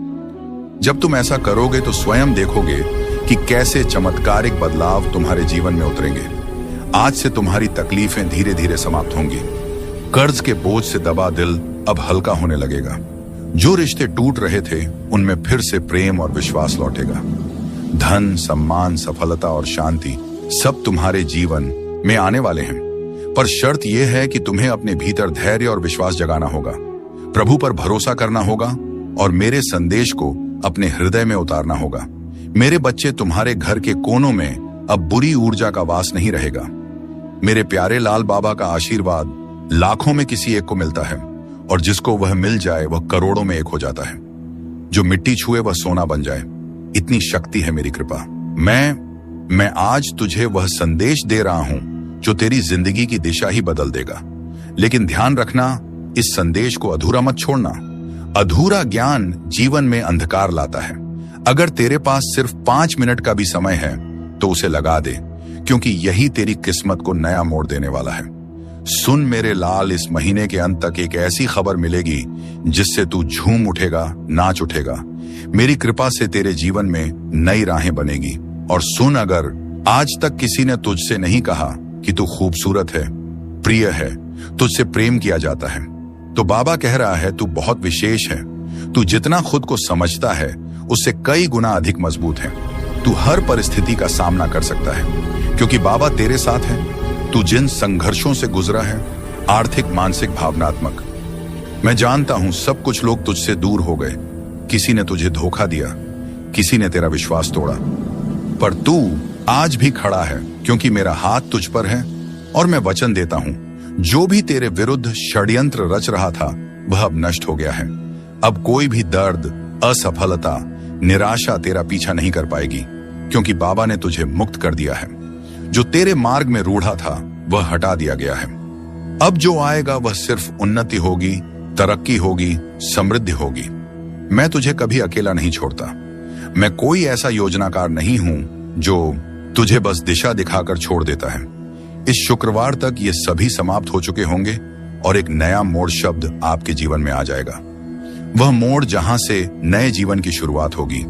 जब तुम ऐसा करोगे तो स्वयं देखोगे कि कैसे चमत्कारिक बदलाव तुम्हारे जीवन में उतरेंगे। आज से तुम्हारी तकलीफें धीरे धीरे समाप्त होंगी। कर्ज के बोझ से दबा दिल अब हल्का होने लगेगा। जो रिश्ते टूट रहे थे, उनमें फिर से प्रेम और विश्वास लौटेगा। धन, सम्मान, सफलता और शांति सब तुम्हारे जीवन में आने वाले हैं। पर शर्त यह है कि तुम्हें अपने भीतर धैर्य और विश्वास जगाना होगा, प्रभु पर भरोसा करना होगा और मेरे संदेश को अपने हृदय में उतारना होगा। मेरे बच्चे, तुम्हारे घर के कोनों में अब बुरी ऊर्जा का वास नहीं रहेगा। मेरे प्यारे लाल बाबा का आशीर्वाद लाखों में किसी एक को मिलता है और जिसको वह मिल जाए वह करोड़ों में एक हो जाता है। जो मिट्टी छुए वह सोना बन जाए, इतनी शक्ति है मेरी कृपा। मैं आज तुझे वह संदेश दे रहा हूं जो तेरी जिंदगी की दिशा ही बदल देगा। लेकिन ध्यान रखना, इस संदेश को अधूरा मत छोड़ना। अधूरा ज्ञान जीवन में अंधकार लाता है। अगर तेरे पास सिर्फ 5 मिनट का भी समय है तो उसे लगा दे, क्योंकि यही तेरी किस्मत को नया मोड़ देने वाला है। सुन मेरे लाल, इस महीने के अंत तक एक ऐसी खबर मिलेगी जिससे तू झूम उठेगा, नाच उठेगा। मेरी कृपा से तेरे जीवन में नई राहें बनेगी। और सुन, अगर आज तक किसी ने तुझसे नहीं कहा कि तू खूबसूरत है, प्रिय है, तुझसे प्रेम किया जाता है, तो बाबा कह रहा है तू बहुत विशेष है। तू जितना खुद को समझता है उससे कई गुना अधिक मजबूत है। तू हर परिस्थिति का सामना कर सकता है क्योंकि बाबा तेरे साथ है। तू जिन संघर्षों से गुजरा है, आर्थिक, मानसिक, भावनात्मक, मैं जानता हूं सब कुछ लोग तुझसे दूर हो गए। किसी ने तुझे धोखा दिया, किसी ने तेरा विश्वास तोड़ा, पर तू आज भी खड़ा है क्योंकि मेरा हाथ तुझ पर है। और मैं वचन देता हूं, जो भी तेरे विरुद्ध षड्यंत्र रच रहा था वह अब नष्ट हो गया है। अब कोई भी दर्द, असफलता, निराशा तेरा पीछा नहीं कर पाएगी, क्योंकि बाबा ने तुझे मुक्त कर दिया है। जो तेरे मार्ग में रूढ़ा था वह हटा दिया गया है। अब जो आएगा वह सिर्फ उन्नति होगी, तरक्की होगी, समृद्धि होगी। मैं तुझे कभी अकेला नहीं छोड़ता। मैं कोई ऐसा योजनाकार नहीं हूं जो तुझे बस दिशा दिखाकर छोड़ देता है। इस शुक्रवार तक ये सभी समाप्त हो चुके होंगे और एक नया मोड़ शब्द आपके जीवन में आ जाएगा। वह मोड़ जहां से नए जीवन की शुरुआत होगी,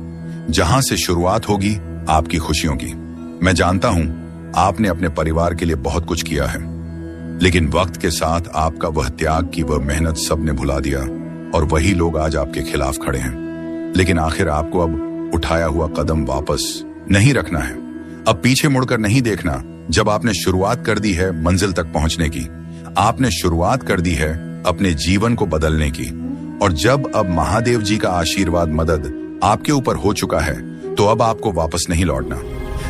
जहां से शुरुआत होगी आपकी खुशियों की। मैं जानता हूं आपने अपने परिवार के लिए बहुत कुछ किया है, लेकिन वक्त के साथ आपका वह त्याग की वह मेहनत सबने भुला दिया और वही लोग आज आपके खिलाफ खड़े हैं। लेकिन आखिर आपको अब उठाया हुआ कदम वापस नहीं रखना है। अब पीछे मुड़कर नहीं देखना। जब आपने शुरुआत कर दी है मंजिल तक पहुंचने की, आपने शुरुआत कर दी है अपने जीवन को बदलने की, और जब अब महादेव जी का आशीर्वाद मदद आपके ऊपर हो चुका है तो अब आपको वापस नहीं लौटना।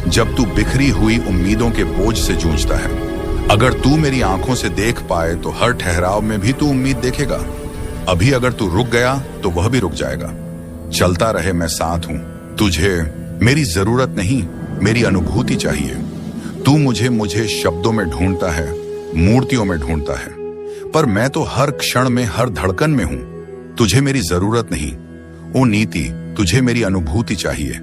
जब तू बिखरी हुई उम्मीदों के बोझ से जूझता है, अगर तू मेरी आंखों से देख पाए तो हर ठहराव में भी तू उम्मीद देखेगा। अभी अगर तू रुक गया तो वह भी रुक जाएगा। चलता रहे, मैं साथ हूं। तुझे मेरी जरूरत नहीं, मेरी अनुभूति चाहिए। तू मुझे शब्दों में ढूंढता है, मूर्तियों में ढूंढता है, पर मैं तो हर क्षण में, हर धड़कन में हूं। तुझे मेरी जरूरत नहीं ओ नीति, तुझे मेरी अनुभूति चाहिए।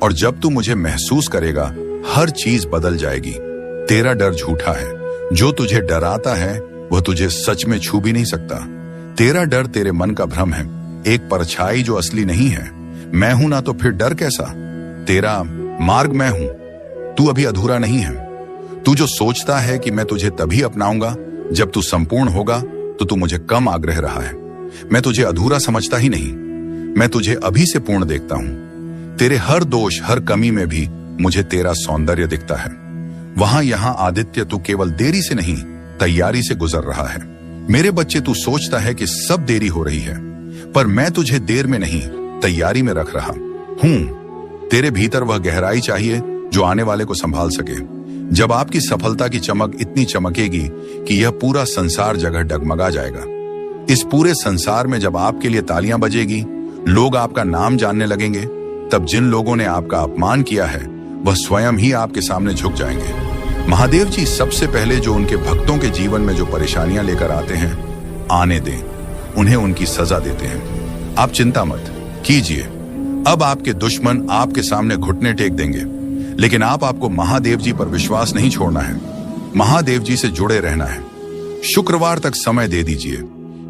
और जब तू मुझे महसूस करेगा हर चीज बदल जाएगी। तेरा डर झूठा है, जो तुझे डराता है वह तुझे सच में छू भी नहीं सकता। तेरा डर तेरे मन का भ्रम है, एक परछाई जो असली नहीं है। मैं हूं ना तो फिर डर कैसा? तेरा मार्ग मैं हूं, तू अभी अधूरा नहीं है। तू जो सोचता है कि मैं तुझे तभी अपनाऊंगा जब तू संपूर्ण होगा, तो तू मुझे कम आग्रह रहा है। मैं तुझे अधूरा समझता ही नहीं, मैं तुझे अभी से पूर्ण देखता हूं। तेरे हर दोष, हर कमी में भी मुझे तेरा सौंदर्य दिखता है। वहां यहां आदित्य, तू केवल देरी से नहीं, तैयारी से गुजर रहा है। मेरे बच्चे, तू सोचता है कि सब देरी हो रही है, पर मैं तुझे देर में नहीं, तैयारी में रख रहा हूं। तेरे भीतर वह गहराई चाहिए जो आने वाले को संभाल सके। जब आपकी सफलता की चमक इतनी चमकेगी कि यह पूरा संसार जगह डगमगा जाएगा। इस पूरे संसार में जब आपके लिए तालियां बजेगी, लोग आपका नाम जानने लगेंगे, तब जिन लोगों ने आपका अपमान किया है वह स्वयं ही आपके सामने झुक जाएंगे। महादेव जी सबसे पहले जो उनके भक्तों के जीवन में जो परेशानियां लेकर आते हैं, आने दें, उन्हें उनकी सजा देते हैं। आप चिंता मत कीजिए, अब आपके दुश्मन आपके सामने घुटने टेक देंगे, लेकिन आपको महादेव जी पर विश्वास नहीं छोड़ना है। महादेव जी से जुड़े रहना है। शुक्रवार तक समय दे दीजिए,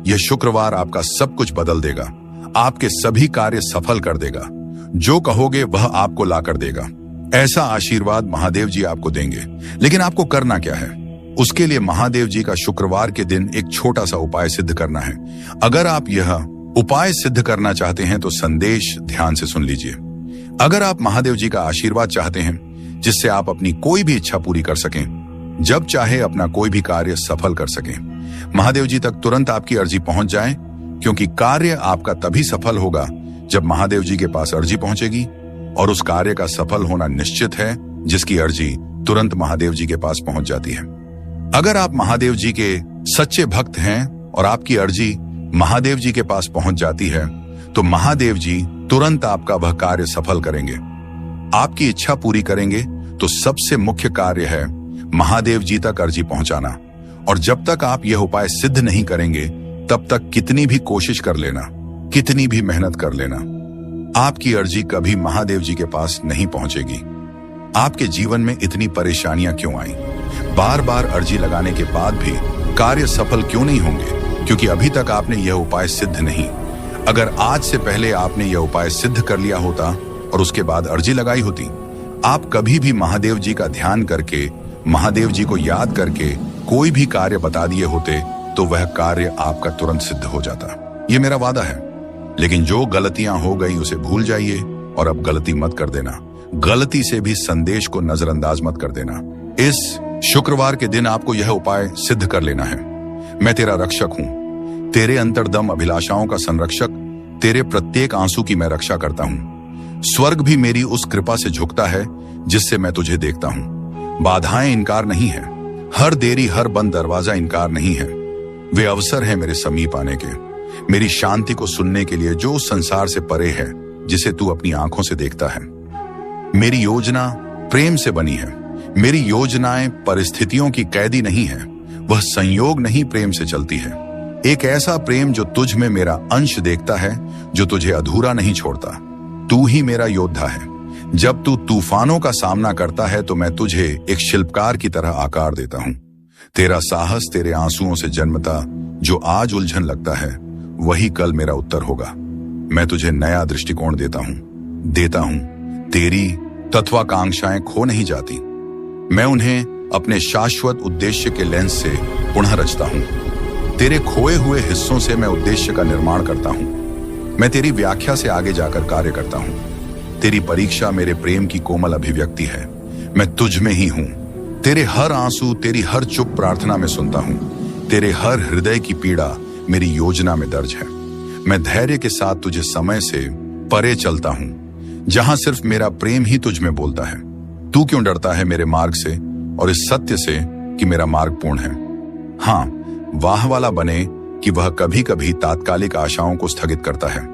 यह शुक्रवार आपका सब कुछ बदल देगा, आपके सभी कार्य सफल कर देगा। जो कहोगे वह आपको ला कर देगा। ऐसा आशीर्वाद महादेव जी आपको देंगे। लेकिन आपको करना क्या है? उसके लिए महादेव जी का शुक्रवार के दिन एक छोटा सा उपाय सिद्ध करना है। अगर आप यह उपाय सिद्ध करना चाहते हैं तो संदेश ध्यान से सुन लीजिए। अगर आप महादेव जी का आशीर्वाद चाहते हैं जिससे आप अपनी कोई भी इच्छा पूरी कर सकें, जब चाहे अपना कोई भी कार्य सफल कर सकें, महादेव जी तक तुरंत आपकी अर्जी पहुंच जाए, क्योंकि कार्य आपका तभी सफल होगा जब महादेव जी के पास अर्जी पहुंचेगी। और उस कार्य का सफल होना निश्चित है जिसकी अर्जी तुरंत महादेव जी के पास पहुंच जाती है। अगर आप महादेव जी के सच्चे भक्त हैं और आपकी अर्जी महादेव जी के पास पहुंच जाती है, तो महादेव जी तुरंत आपका वह कार्य सफल करेंगे, आपकी इच्छा पूरी करेंगे। तो सबसे मुख्य कार्य है महादेव जी तक अर्जी पहुंचाना। और जब तक आप यह उपाय सिद्ध नहीं करेंगे, तब तक कितनी भी कोशिश कर लेना, कितनी भी मेहनत कर लेना, आपकी अर्जी कभी महादेव जी के पास नहीं पहुंचेगी। आपके जीवन में इतनी परेशानियां क्यों आई? बार बार अर्जी लगाने के बाद भी कार्य सफल क्यों नहीं होंगे? क्योंकि अभी तक आपने यह उपाय सिद्ध नहीं। अगर आज से पहले आपने यह उपाय सिद्ध कर लिया होता और उसके बाद अर्जी लगाई होती, आप कभी भी महादेव जी का ध्यान करके, महादेव जी को याद करके कोई भी कार्य बता दिए होते, तो वह कार्य आपका तुरंत सिद्ध हो जाता। ये मेरा वादा है। लेकिन जो गलतियां हो गई उसे भूल जाइए और अब गलती मत कर देना। गलती से भी संदेश को नजरअंदाज मत कर देना। इस शुक्रवार के दिन आपको यह उपाय सिद्ध कर लेना है। मैं तेरा रक्षक हूं, तेरे अंतर्दम अभिलाषाओं का संरक्षक, तेरे प्रत्येक आंसू की मैं रक्षा करता हूं। स्वर्ग भी मेरी उस कृपा से झुकता है जिससे मैं तुझे देखता हूं। बाधाएं इनकार नहीं है, हर देरी, हर बंद दरवाजा इनकार नहीं है। वे अवसर है मेरे समीप आने के, मेरी शांति को सुनने के लिए, जो संसार से परे है, जिसे तू अपनी आंखों से देखता है। मेरी योजना प्रेम से बनी है। मेरी योजनाएं परिस्थितियों की कैदी नहीं है, वह संयोग नहीं प्रेम से चलती है। एक ऐसा प्रेम जो तुझ में मेरा अंश देखता है, जो तुझे अधूरा नहीं छोड़ता। तू ही मेरा योद्धा है। जब तू तूफानों का सामना करता है तो मैं तुझे एक शिल्पकार की तरह आकार देता हूं। तेरा साहस तेरे आंसुओं से जन्मता, जो आज उलझन लगता है वही कल मेरा उत्तर होगा। मैं तुझे नया दृष्टिकोण देता हूं। तेरी तत्वाकांक्षाएं खो नहीं जाती, मैं उन्हें अपने शाश्वत उद्देश्य के लेंस से पुनः रचता हूं। तेरे खोए हुए हिस्सों से मैं उद्देश्य का निर्माण करता हूं। मैं तेरी व्याख्या से आगे जाकर कार्य करता हूं। तेरी परीक्षा मेरे प्रेम की कोमल अभिव्यक्ति है। मैं तुझ में ही हूं। तेरे हर आंसू, तेरी हर चुप प्रार्थना में सुनता हूं। तेरे हर हृदय की पीड़ा मेरी योजना में दर्ज है। मैं धैर्य के साथ तुझे समय से परे चलता हूं, जहां सिर्फ मेरा प्रेम ही तुझ में बोलता है। तू क्यों डरता है मेरे मार्ग से और इस सत्य से कि मेरा मार्ग पूर्ण है? हाँ, वाह वाला बने कि वह कभी कभी तात्कालिक आशाओं को स्थगित करता है,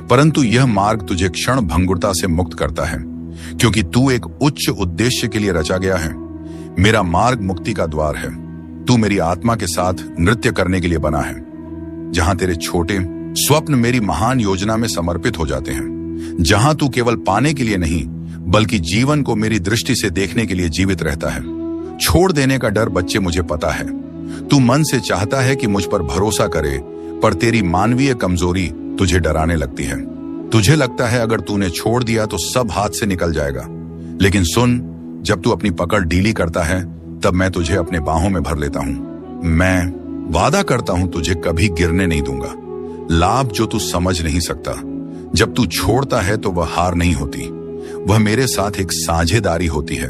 परंतु यह मार्ग तुझे क्षण भंगुरता से मुक्त करता है, क्योंकि तू एक उच्च उद्देश्य के लिए रचा गया है। मेरा मार्ग मुक्ति का द्वार है। तू मेरी आत्मा के साथ नृत्य करने के लिए बना है, जहां तेरे छोटे स्वप्न मेरी महान योजना में समर्पित हो जाते हैं, जहां तू केवल पाने के लिए नहीं बल्कि जीवन को मेरी दृष्टि से देखने के लिए जीवित रहता है। छोड़ देने का डर बच्चे मुझे पता है। तू मन से चाहता है कि मुझ पर भरोसा करे, पर तेरी मानवीय कमजोरी तुझे डराने लगती है। तुझे लगता है अगर तूने छोड़ दिया तो सब हाथ से निकल जाएगा, लेकिन सुन, जब तू अपनी पकड़ ढीली करता है तब मैं तुझे अपने बाहों में भर लेता हूं। मैं वादा करता हूं तुझे कभी गिरने नहीं दूंगा। लाभ जो तू समझ नहीं सकता, जब तू छोड़ता है तो वह हार नहीं होती, वह मेरे साथ एक साझेदारी होती है।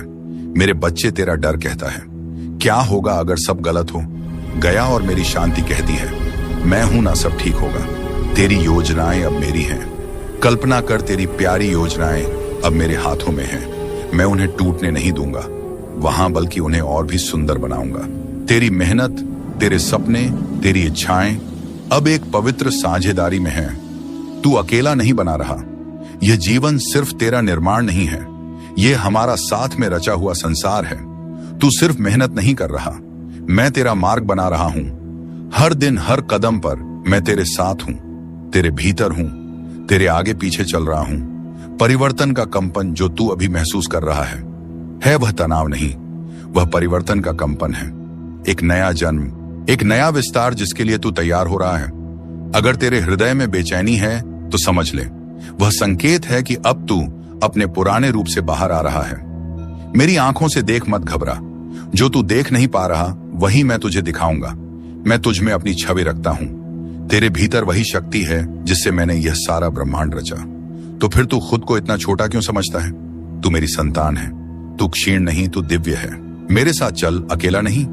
मेरे बच्चे, तेरा डर कहता है क्या होगा अगर सब गलत हो गया, और मेरी शांति कहती है मैं हूं ना, सब ठीक होगा। तेरी योजनाएं अब मेरी हैं। कल्पना कर, तेरी प्यारी योजनाएं अब मेरे हाथों में हैं। मैं उन्हें टूटने नहीं दूंगा वहां, बल्कि उन्हें और भी सुंदर बनाऊंगा। तेरी मेहनत, तेरे सपने, तेरी इच्छाएं अब एक पवित्र साझेदारी में हैं। तू अकेला नहीं बना रहा। यह जीवन सिर्फ तेरा निर्माण नहीं है, यह हमारा साथ में रचा हुआ संसार है। तू सिर्फ मेहनत नहीं कर रहा, मैं तेरा मार्ग बना रहा हूं। हर दिन, हर कदम पर मैं तेरे साथ हूं, तेरे भीतर हूं, तेरे आगे पीछे चल रहा हूं। परिवर्तन का कंपन जो तू अभी महसूस कर रहा है वह तनाव नहीं, वह परिवर्तन का कंपन है। एक नया जन्म, एक नया विस्तार जिसके लिए तू तैयार हो रहा है। अगर तेरे हृदय में बेचैनी है तो समझ ले, वह संकेत है कि अब तू अपने पुराने रूप से बाहर आ रहा है। मेरी आंखों से देख, मत घबरा। जो तू देख नहीं पा रहा वही मैं तुझे दिखाऊंगा। मैं तुझ में अपनी छवि रखता हूं। तेरे भीतर वही शक्ति है जिससे मैंने यह सारा ब्रह्मांड रचा। तो फिर तू खुद को इतना छोटा क्यों समझता है? तू मेरी संतान है। तू क्षीण नहीं, तू दिव्य है। मेरे साथ चल, अकेला नहीं।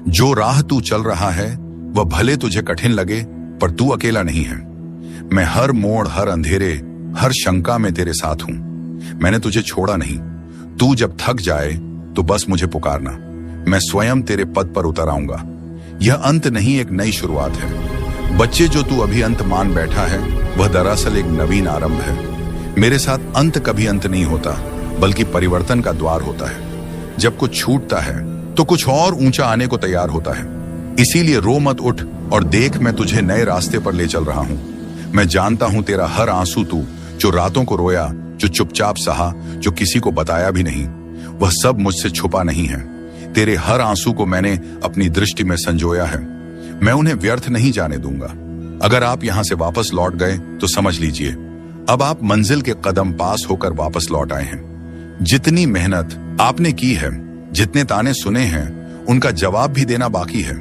जो राह तू चल रहा है वह भले तुझे कठिन लगे, पर तू अकेला नहीं है। मैं हर मोड़, हर अंधेरे, हर शंका में तेरे साथ हूं। मैंने तुझे छोड़ा नहीं। तू जब थक जाए तो बस मुझे पुकारना, मैं स्वयं तेरे पद पर उतर आऊंगा। यह अंत नहीं, एक नई शुरुआत है। बच्चे, जो तू अभी अंत मान बैठा है वह दरअसल एक नवीन आरंभ है। मेरे साथ अंत कभी अंत नहीं होता, बल्कि परिवर्तन का द्वार होता है। जब कुछ छूटता है तो कुछ और ऊंचा आने को तैयार होता है। इसीलिए रो मत, उठ और देख, मैं तुझे नए रास्ते पर ले चल रहा हूं। मैं जानता हूं तेरा हर आंसू, तू जो रातों को रोया, जो चुपचाप सहा, जो किसी को बताया भी नहीं, वह सब मुझसे छुपा नहीं है। तेरे हर आंसू को मैंने अपनी दृष्टि में संजोया है। मैं उन्हें व्यर्थ नहीं जाने दूंगा। अगर आप यहां से वापस लौट गए तो समझ लीजिए अब आप मंजिल के कदम पास होकर वापस लौट आए हैं। जितनी मेहनत आपने की है, जितने ताने सुने हैं, उनका जवाब भी देना बाकी है।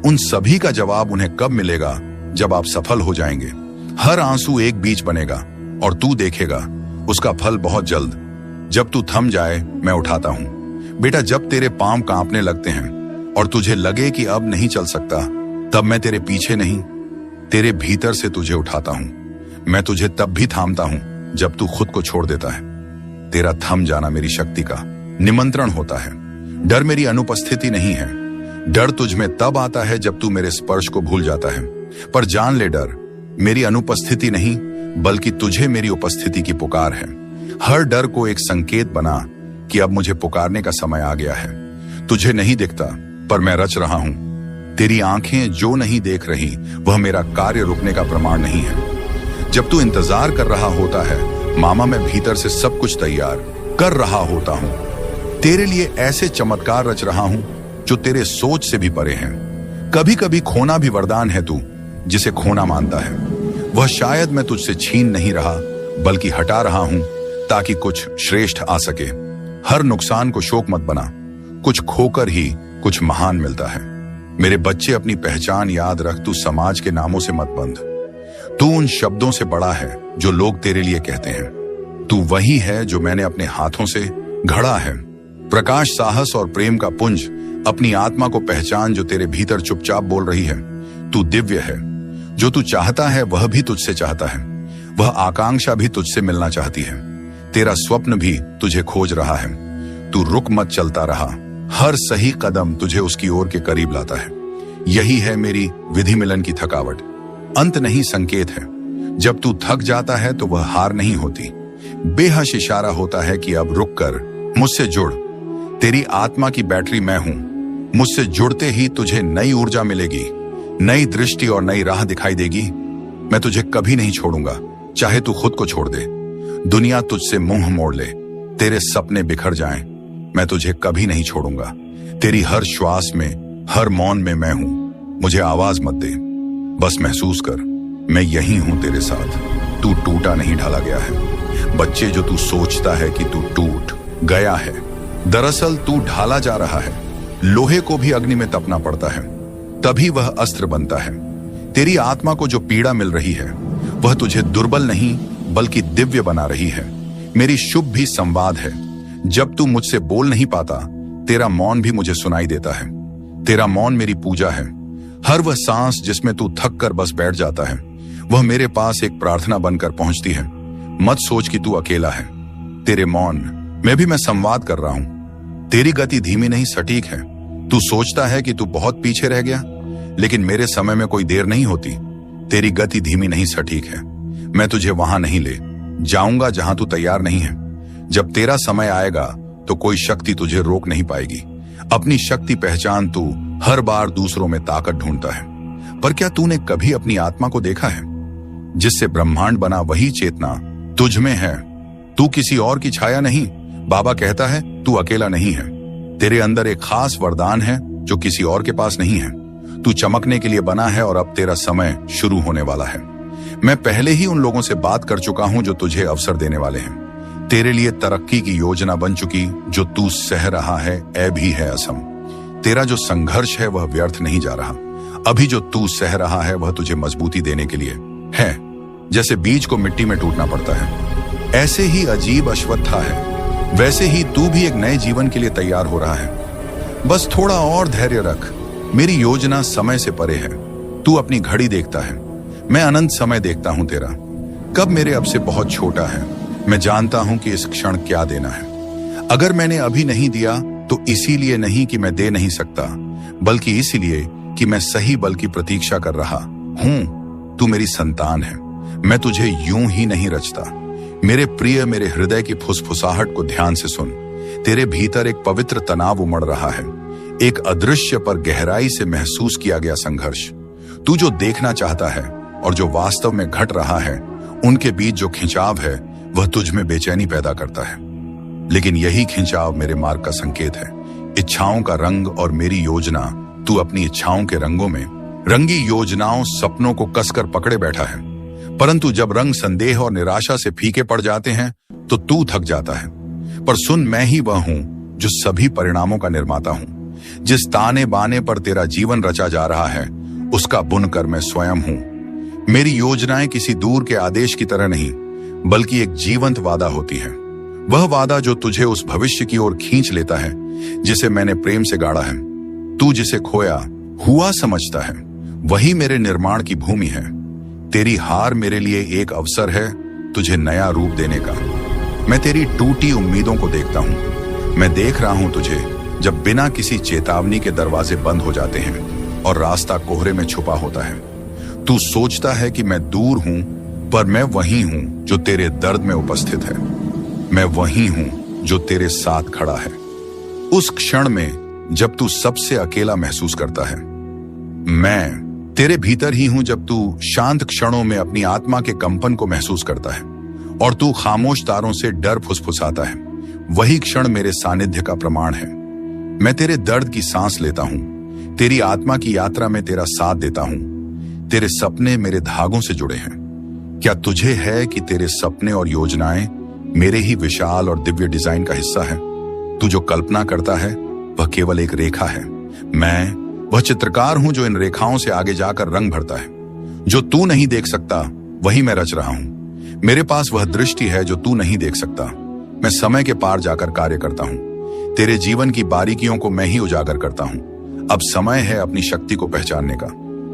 उन सभी का जवाब उन्हें कब मिलेगा? जब आप सफल हो जाएंगे। हर आंसू एक बीज बनेगा और तू देखेगा उसका फल बहुत जल्द। जब तू थम जाए मैं उठाता हूं। बेटा, जब तेरे पांव कांपने लगते हैं और तुझे लगे कि अब नहीं चल सकता, तब मैं तेरे पीछे नहीं, तेरे भीतर से तुझे उठाता हूं। मैं तुझे तब भी थामता हूं जब तू खुद को छोड़ देता है। तेरा थम जाना मेरी शक्ति का निमंत्रण होता है। डर मेरी अनुपस्थिति नहीं है। डर तुझ में तब आता है जब तू मेरे स्पर्श को भूल जाता है। पर जान ले, डर मेरी अनुपस्थिति नहीं, बल्कि तुझे मेरी उपस्थिति की पुकार है। हर डर को एक संकेत बना कि अब मुझे पुकारने का समय आ गया है। तुझे नहीं दिखता, पर मैं रच रहा हूं। तेरी आंखें जो नहीं देख रही वह मेरा कार्य रुकने का प्रमाण नहीं है। जब तू इंतजार कर रहा होता है मामा, मैं भीतर से सब कुछ तैयार कर रहा होता हूं। तेरे लिए ऐसे चमत्कार रच रहा हूं जो तेरे सोच से भी परे हैं। कभी कभी खोना भी वरदान है। तू जिसे खोना मानता है वह शायद मैं तुझसे छीन नहीं रहा, बल्कि हटा रहा हूं ताकि कुछ श्रेष्ठ आ सके। हर नुकसान को शोक मत बना। कुछ खोकर ही कुछ महान मिलता है। मेरे बच्चे, अपनी पहचान याद रख। तू समाज के नामों से मत बंध। तू उन शब्दों से बड़ा है जो लोग तेरे लिए कहते हैं। तू वही है जो मैंने अपने हाथों से घड़ा है। प्रकाश, साहस और प्रेम का पुंज। अपनी आत्मा को पहचान जो तेरे भीतर चुपचाप बोल रही है, तू दिव्य है। जो तू चाहता है वह भी तुझसे चाहता है। वह आकांक्षा भी तुझसे मिलना चाहती है। तेरा स्वप्न भी तुझे खोज रहा है। तू रुक मत, चलता रहा। हर सही कदम तुझे उसकी ओर के करीब लाता है। यही है मेरी विधि मिलन की थकावट। अंत नहीं, संकेत है। जब तू थक जाता है तो वह हार नहीं होती, बेहश इशारा होता है कि अब रुक कर मुझसे जुड़। तेरी आत्मा की बैटरी मैं हूं। मुझसे जुड़ते ही तुझे नई ऊर्जा मिलेगी, नई दृष्टि और नई राह दिखाई देगी। मैं तुझे कभी नहीं छोड़ूंगा, चाहे तू खुद को छोड़ दे। दुनिया तुझसे मुंह मोड़ ले, तेरे सपने बिखर जाएं, मैं तुझे कभी नहीं छोड़ूंगा। तेरी हर श्वास में, हर मौन में मैं हूं। मुझे आवाज मत दे, बस महसूस कर, मैं यही हूं तेरे साथ। तू टूटा नहीं, ढला गया है। बच्चे, जो तू सोचता है कि तू टूट गया है, दरअसल तू ढाला जा रहा है। लोहे को भी अग्नि में तपना पड़ता है, तभी वह अस्त्र बनता है। तेरी आत्मा को जो पीड़ा मिल रही है वह तुझे दुर्बल नहीं बल्कि दिव्य बना रही है। मेरी शुभ भी संवाद है। जब तू मुझसे बोल नहीं पाता, तेरा मौन भी मुझे सुनाई देता है। तेरा मौन मेरी पूजा है। हर वह सांस जिसमें तू थक कर बस बैठ जाता है, वह मेरे पास एक प्रार्थना बनकर पहुंचती है। मत सोच कि तू अकेला है। तेरे मौन में भी मैं संवाद कर रहा हूं। तेरी गति धीमी नहीं, सटीक है। तू सोचता है कि तू बहुत पीछे रह गया, लेकिन मेरे समय में कोई देर नहीं होती। तेरी गति धीमी नहीं, सटीक है। मैं तुझे वहां नहीं ले जाऊंगा जहां तू तैयार नहीं है। जब तेरा समय आएगा तो कोई शक्ति तुझे रोक नहीं पाएगी। अपनी शक्ति पहचान। तू हर बार दूसरों में ताकत ढूंढता है, पर क्या तूने कभी अपनी आत्मा को देखा है? जिससे ब्रह्मांड बना वही चेतना तुझ में है। तू किसी और की छाया नहीं। बाबा कहता है तू अकेला नहीं है। तेरे अंदर एक खास वरदान है जो किसी और के पास नहीं है। तू चमकने के लिए बना है और अब तेरा समय शुरू होने वाला है। मैं पहले ही उन लोगों से बात कर चुका हूं जो तुझे अवसर देने वाले हैं। तेरे लिए तरक्की की योजना बन चुकी। जो तू सह रहा है ऐ भी है असम। तेरा जो संघर्ष है वह व्यर्थ नहीं जा रहा। अभी जो तू सह रहा है वह तुझे मजबूती देने के लिए है। जैसे बीज को मिट्टी में टूटना पड़ता है, ऐसे ही अजीब अश्वत्था है, वैसे ही तू भी एक नए जीवन के लिए तैयार हो रहा है। बस थोड़ा और धैर्य रख। मेरी योजना समय से परे है। तू अपनी घड़ी देखता है, मैं अनंत समय देखता हूं तेरा। कब मेरे अब से बहुत छोटा है। मैं जानता हूं कि इस क्षण क्या देना है। अगर मैंने अभी नहीं दिया तो इसीलिए नहीं कि मैं दे नहीं सकता, बल्कि इसीलिए कि मैं सही बल की प्रतीक्षा कर रहा हूं। तू मेरी संतान है। मैं तुझे यूं ही नहीं रचता। मेरे प्रिय, मेरे हृदय की फुसफुसाहट को ध्यान से सुन। तेरे भीतर एक पवित्र तनाव उमड़ रहा है, एक अदृश्य पर गहराई से महसूस किया गया संघर्ष। तू जो देखना चाहता है और जो वास्तव में घट रहा है, उनके बीच जो खिंचाव है वह तुझ में बेचैनी पैदा करता है। लेकिन यही खिंचाव मेरे मार्ग का संकेत है। इच्छाओं का रंग और मेरी योजना। तू अपनी इच्छाओं के रंगों में रंगी योजनाओं, सपनों को कसकर पकड़े बैठा है, परंतु जब रंग संदेह और निराशा से फीके पड़ जाते हैं तो तू थक जाता है। पर सुन, मैं ही वह हूं जो सभी परिणामों का निर्माता हूं। जिस ताने बाने पर तेरा जीवन रचा जा रहा है उसका बुनकर मैं स्वयं हूं। मेरी योजनाएं किसी दूर के आदेश की तरह नहीं, बल्कि एक जीवंत वादा होती है। वह वादा जो तुझे उस भविष्य की ओर खींच लेता है जिसे मैंने प्रेम से गाढ़ा है। तू जिसे खोया हुआ समझता है, वही मेरे निर्माण की भूमि है। तेरी हार मेरे लिए एक अवसर है तुझे नया रूप देने का। मैं तेरी टूटी उम्मीदों को देखता हूं। मैं देख रहा हूं तुझे जब बिना किसी चेतावनी के दरवाजे बंद हो जाते हैं और रास्ता कोहरे में छुपा होता है। तू सोचता है कि मैं दूर हूं, पर मैं वही हूं जो तेरे दर्द में उपस्थित है। मैं वही हूं जो तेरे साथ खड़ा है उस क्षण में जब तू सबसे अकेला महसूस करता है। मैं तेरे भीतर ही हूं जब तू शांत क्षणों में अपनी आत्मा के कंपन को महसूस करता है और तू खामोश तारों से डर फुसफुसाता है। वही क्षण मेरे सानिध्य का प्रमाण है। मैं तेरे दर्द की सांस लेता हूं, तेरी आत्मा की यात्रा में तेरा साथ देता हूं। तेरे सपने मेरे धागों से जुड़े हैं। क्या तुझे है कि तेरे सपने और योजनाएं मेरे ही विशाल और दिव्य डिजाइन का हिस्सा है? तू जो कल्पना करता है वह केवल एक रेखा है। मैं वह चित्रकार हूं जो इन रेखाओं से आगे जाकर रंग भरता है। जो तू नहीं देख सकता वही मैं रच रहा हूं। मेरे पास वह दृष्टि है जो तू नहीं देख सकता। मैं समय के पार जाकर कार्य करता हूं। तेरे जीवन की बारीकियों को मैं ही उजागर करता हूं। अब समय है अपनी शक्ति को पहचानने का।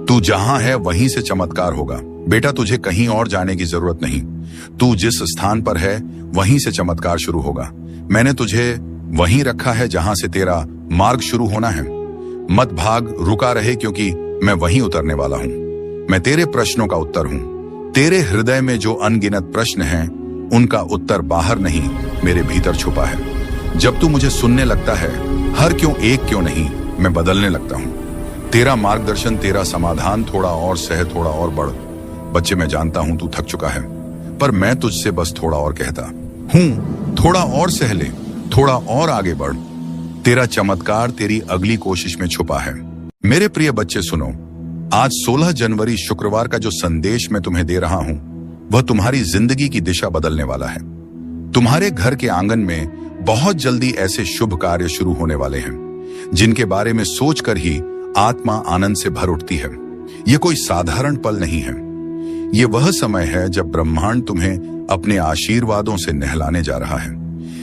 तू जहां है वहीं से चमत्कार होगा। बेटा, तुझे कहीं और जाने की जरूरत नहीं। तू जिस स्थान पर है वहीं से चमत्कार शुरू होगा। मैंने तुझे वहीं रखा है जहां से तेरा मार्ग शुरू होना है। मत भाग, रुका रहे, क्योंकि मैं वहीं उतरने वाला हूं। मैं तेरे प्रश्नों का उत्तर हूं। तेरे हृदय में जो अनगिनत प्रश्न हैं, उनका उत्तर बाहर नहीं, मेरे भीतर छुपा है। जब तू मुझे सुनने लगता है, हर क्यों एक क्यों नहीं, मैं बदलने लगता हूं। तेरा मार्गदर्शन, तेरा समाधान, थोड़ा और सह, थोड़ा और बढ़। बच्चे, मैं जानता हूं तू थक चुका है, पर मैं तुझसे बस थोड़ा और कहता हूं। थोड़ा और सह ले, थोड़ा और आगे बढ़। तेरा चमत्कार तेरी अगली कोशिश में छुपा है। मेरे प्रिय बच्चे, सुनो। आज 16 जनवरी शुक्रवार का जो संदेश मैं तुम्हें दे रहा हूं, वह तुम्हारी जिंदगी की दिशा बदलने वाला है। तुम्हारे घर के आंगन में बहुत जल्दी ऐसे शुभ कार्य शुरू होने वाले हैं, जिनके बारे में सोचकर ही आत्मा आनंद से भर उठती है। यह कोई साधारण पल नहीं है। यह वह समय है जब ब्रह्मांड तुम्हें अपने आशीर्वादों से नहलाने जा रहा है।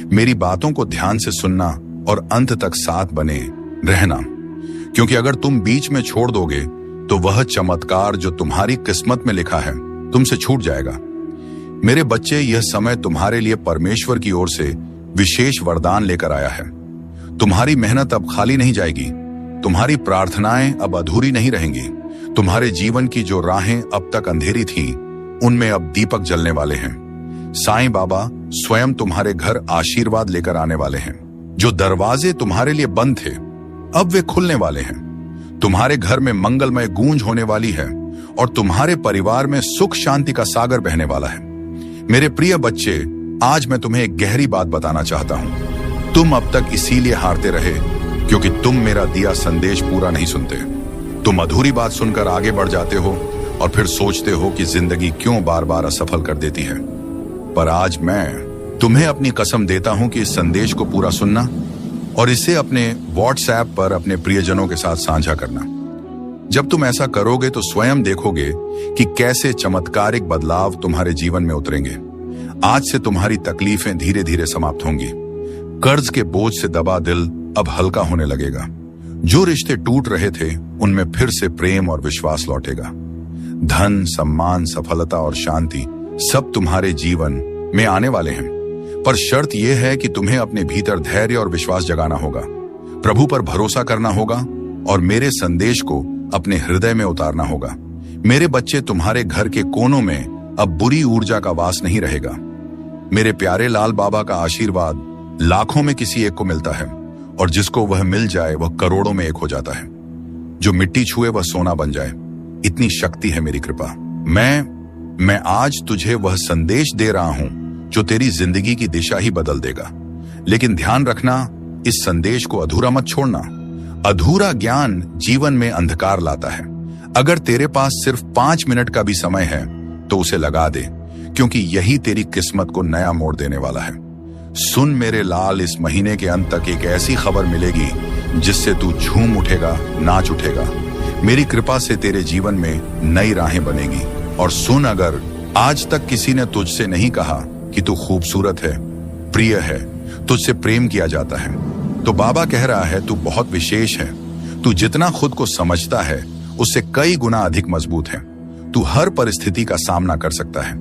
मेरी बातों को ध्यान से सुनना और अंत तक साथ बने रहना, क्योंकि अगर तुम बीच में छोड़ दोगे तो वह चमत्कार जो तुम्हारी किस्मत में लिखा है तुमसे छूट जाएगा। मेरे बच्चे, यह समय तुम्हारे लिए परमेश्वर की ओर से विशेष वरदान लेकर आया है। तुम्हारी मेहनत अब खाली नहीं जाएगी। तुम्हारी प्रार्थनाएं अब अधूरी नहीं रहेंगी। तुम्हारे जीवन की जो राहें अब तक अंधेरी थी, उनमें अब दीपक जलने वाले हैं। साईं बाबा स्वयं तुम्हारे घर आशीर्वाद लेकर आने वाले हैं। जो दरवाजे तुम्हारे लिए बंद थे, अब वे खुलने वाले हैं। तुम्हारे घर में मंगलमय गूंज होने वाली है और तुम्हारे परिवार में सुख शांति का सागर बहने वाला है। मेरे प्रिय बच्चे, आज मैं तुम्हें एक गहरी बात बताना चाहता हूं। तुम अब तक इसीलिए हारते रहे क्योंकि तुम मेरा दिया संदेश पूरा नहीं सुनते। तुम अधूरी बात सुनकर आगे बढ़ जाते हो और फिर सोचते हो कि जिंदगी क्यों बार बार असफल कर देती है। पर आज मैं तुम्हें अपनी कसम देता हूं कि इस संदेश को पूरा सुनना और इसे अपने व्हाट्सएप पर अपने प्रियजनों के साथ साझा करना। जब तुम ऐसा करोगे तो स्वयं देखोगे कि कैसे चमत्कारिक बदलाव तुम्हारे जीवन में उतरेंगे। आज से तुम्हारी तकलीफें धीरे धीरे समाप्त होंगी। कर्ज के बोझ से दबा दिल अब हल्का होने लगेगा। जो रिश्ते टूट रहे थे, उनमें फिर से प्रेम और विश्वास लौटेगा। धन, सम्मान, सफलता और शांति सब तुम्हारे जीवन में आने वाले हैं। पर शर्त यह है कि तुम्हें अपने भीतर धैर्य और विश्वास जगाना होगा, प्रभु पर भरोसा करना होगा और मेरे संदेश को अपने हृदय में उतारना होगा। मेरे बच्चे, तुम्हारे घर के कोनों में अब बुरी ऊर्जा का वास नहीं रहेगा। मेरे प्यारे लाल बाबा का आशीर्वाद लाखों में किसी एक को मिलता है और जिसको वह मिल जाए वह करोड़ों में एक हो जाता है। जो मिट्टी छुए वह सोना बन जाए, इतनी शक्ति है मेरी कृपा। मैं आज तुझे वह संदेश दे रहा हूं जो तेरी जिंदगी की दिशा ही बदल देगा। लेकिन ध्यान रखना, इस संदेश को अधूरा मत छोड़ना। अधूरा ज्ञान जीवन में अंधकार लाता है। अगर तेरे पास सिर्फ 5 मिनट का भी समय है तो उसे लगा दे, क्योंकि यही तेरी किस्मत को नया मोड़ देने वाला है। सुन मेरे लाल, इस महीने के अंत तक एक ऐसी खबर मिलेगी जिससे तू झूम उठेगा, नाच उठेगा। मेरी कृपा से तेरे जीवन में नई राहें बनेगी। और सुन, अगर आज तक किसी ने तुझसे नहीं कहा कि तू खूबसूरत है, प्रिय है, तुझसे प्रेम किया जाता है, तो बाबा कह रहा है तू बहुत विशेष है। तू जितना खुद को समझता है उससे कई गुना अधिक मजबूत है। तू हर परिस्थिति का सामना कर सकता है।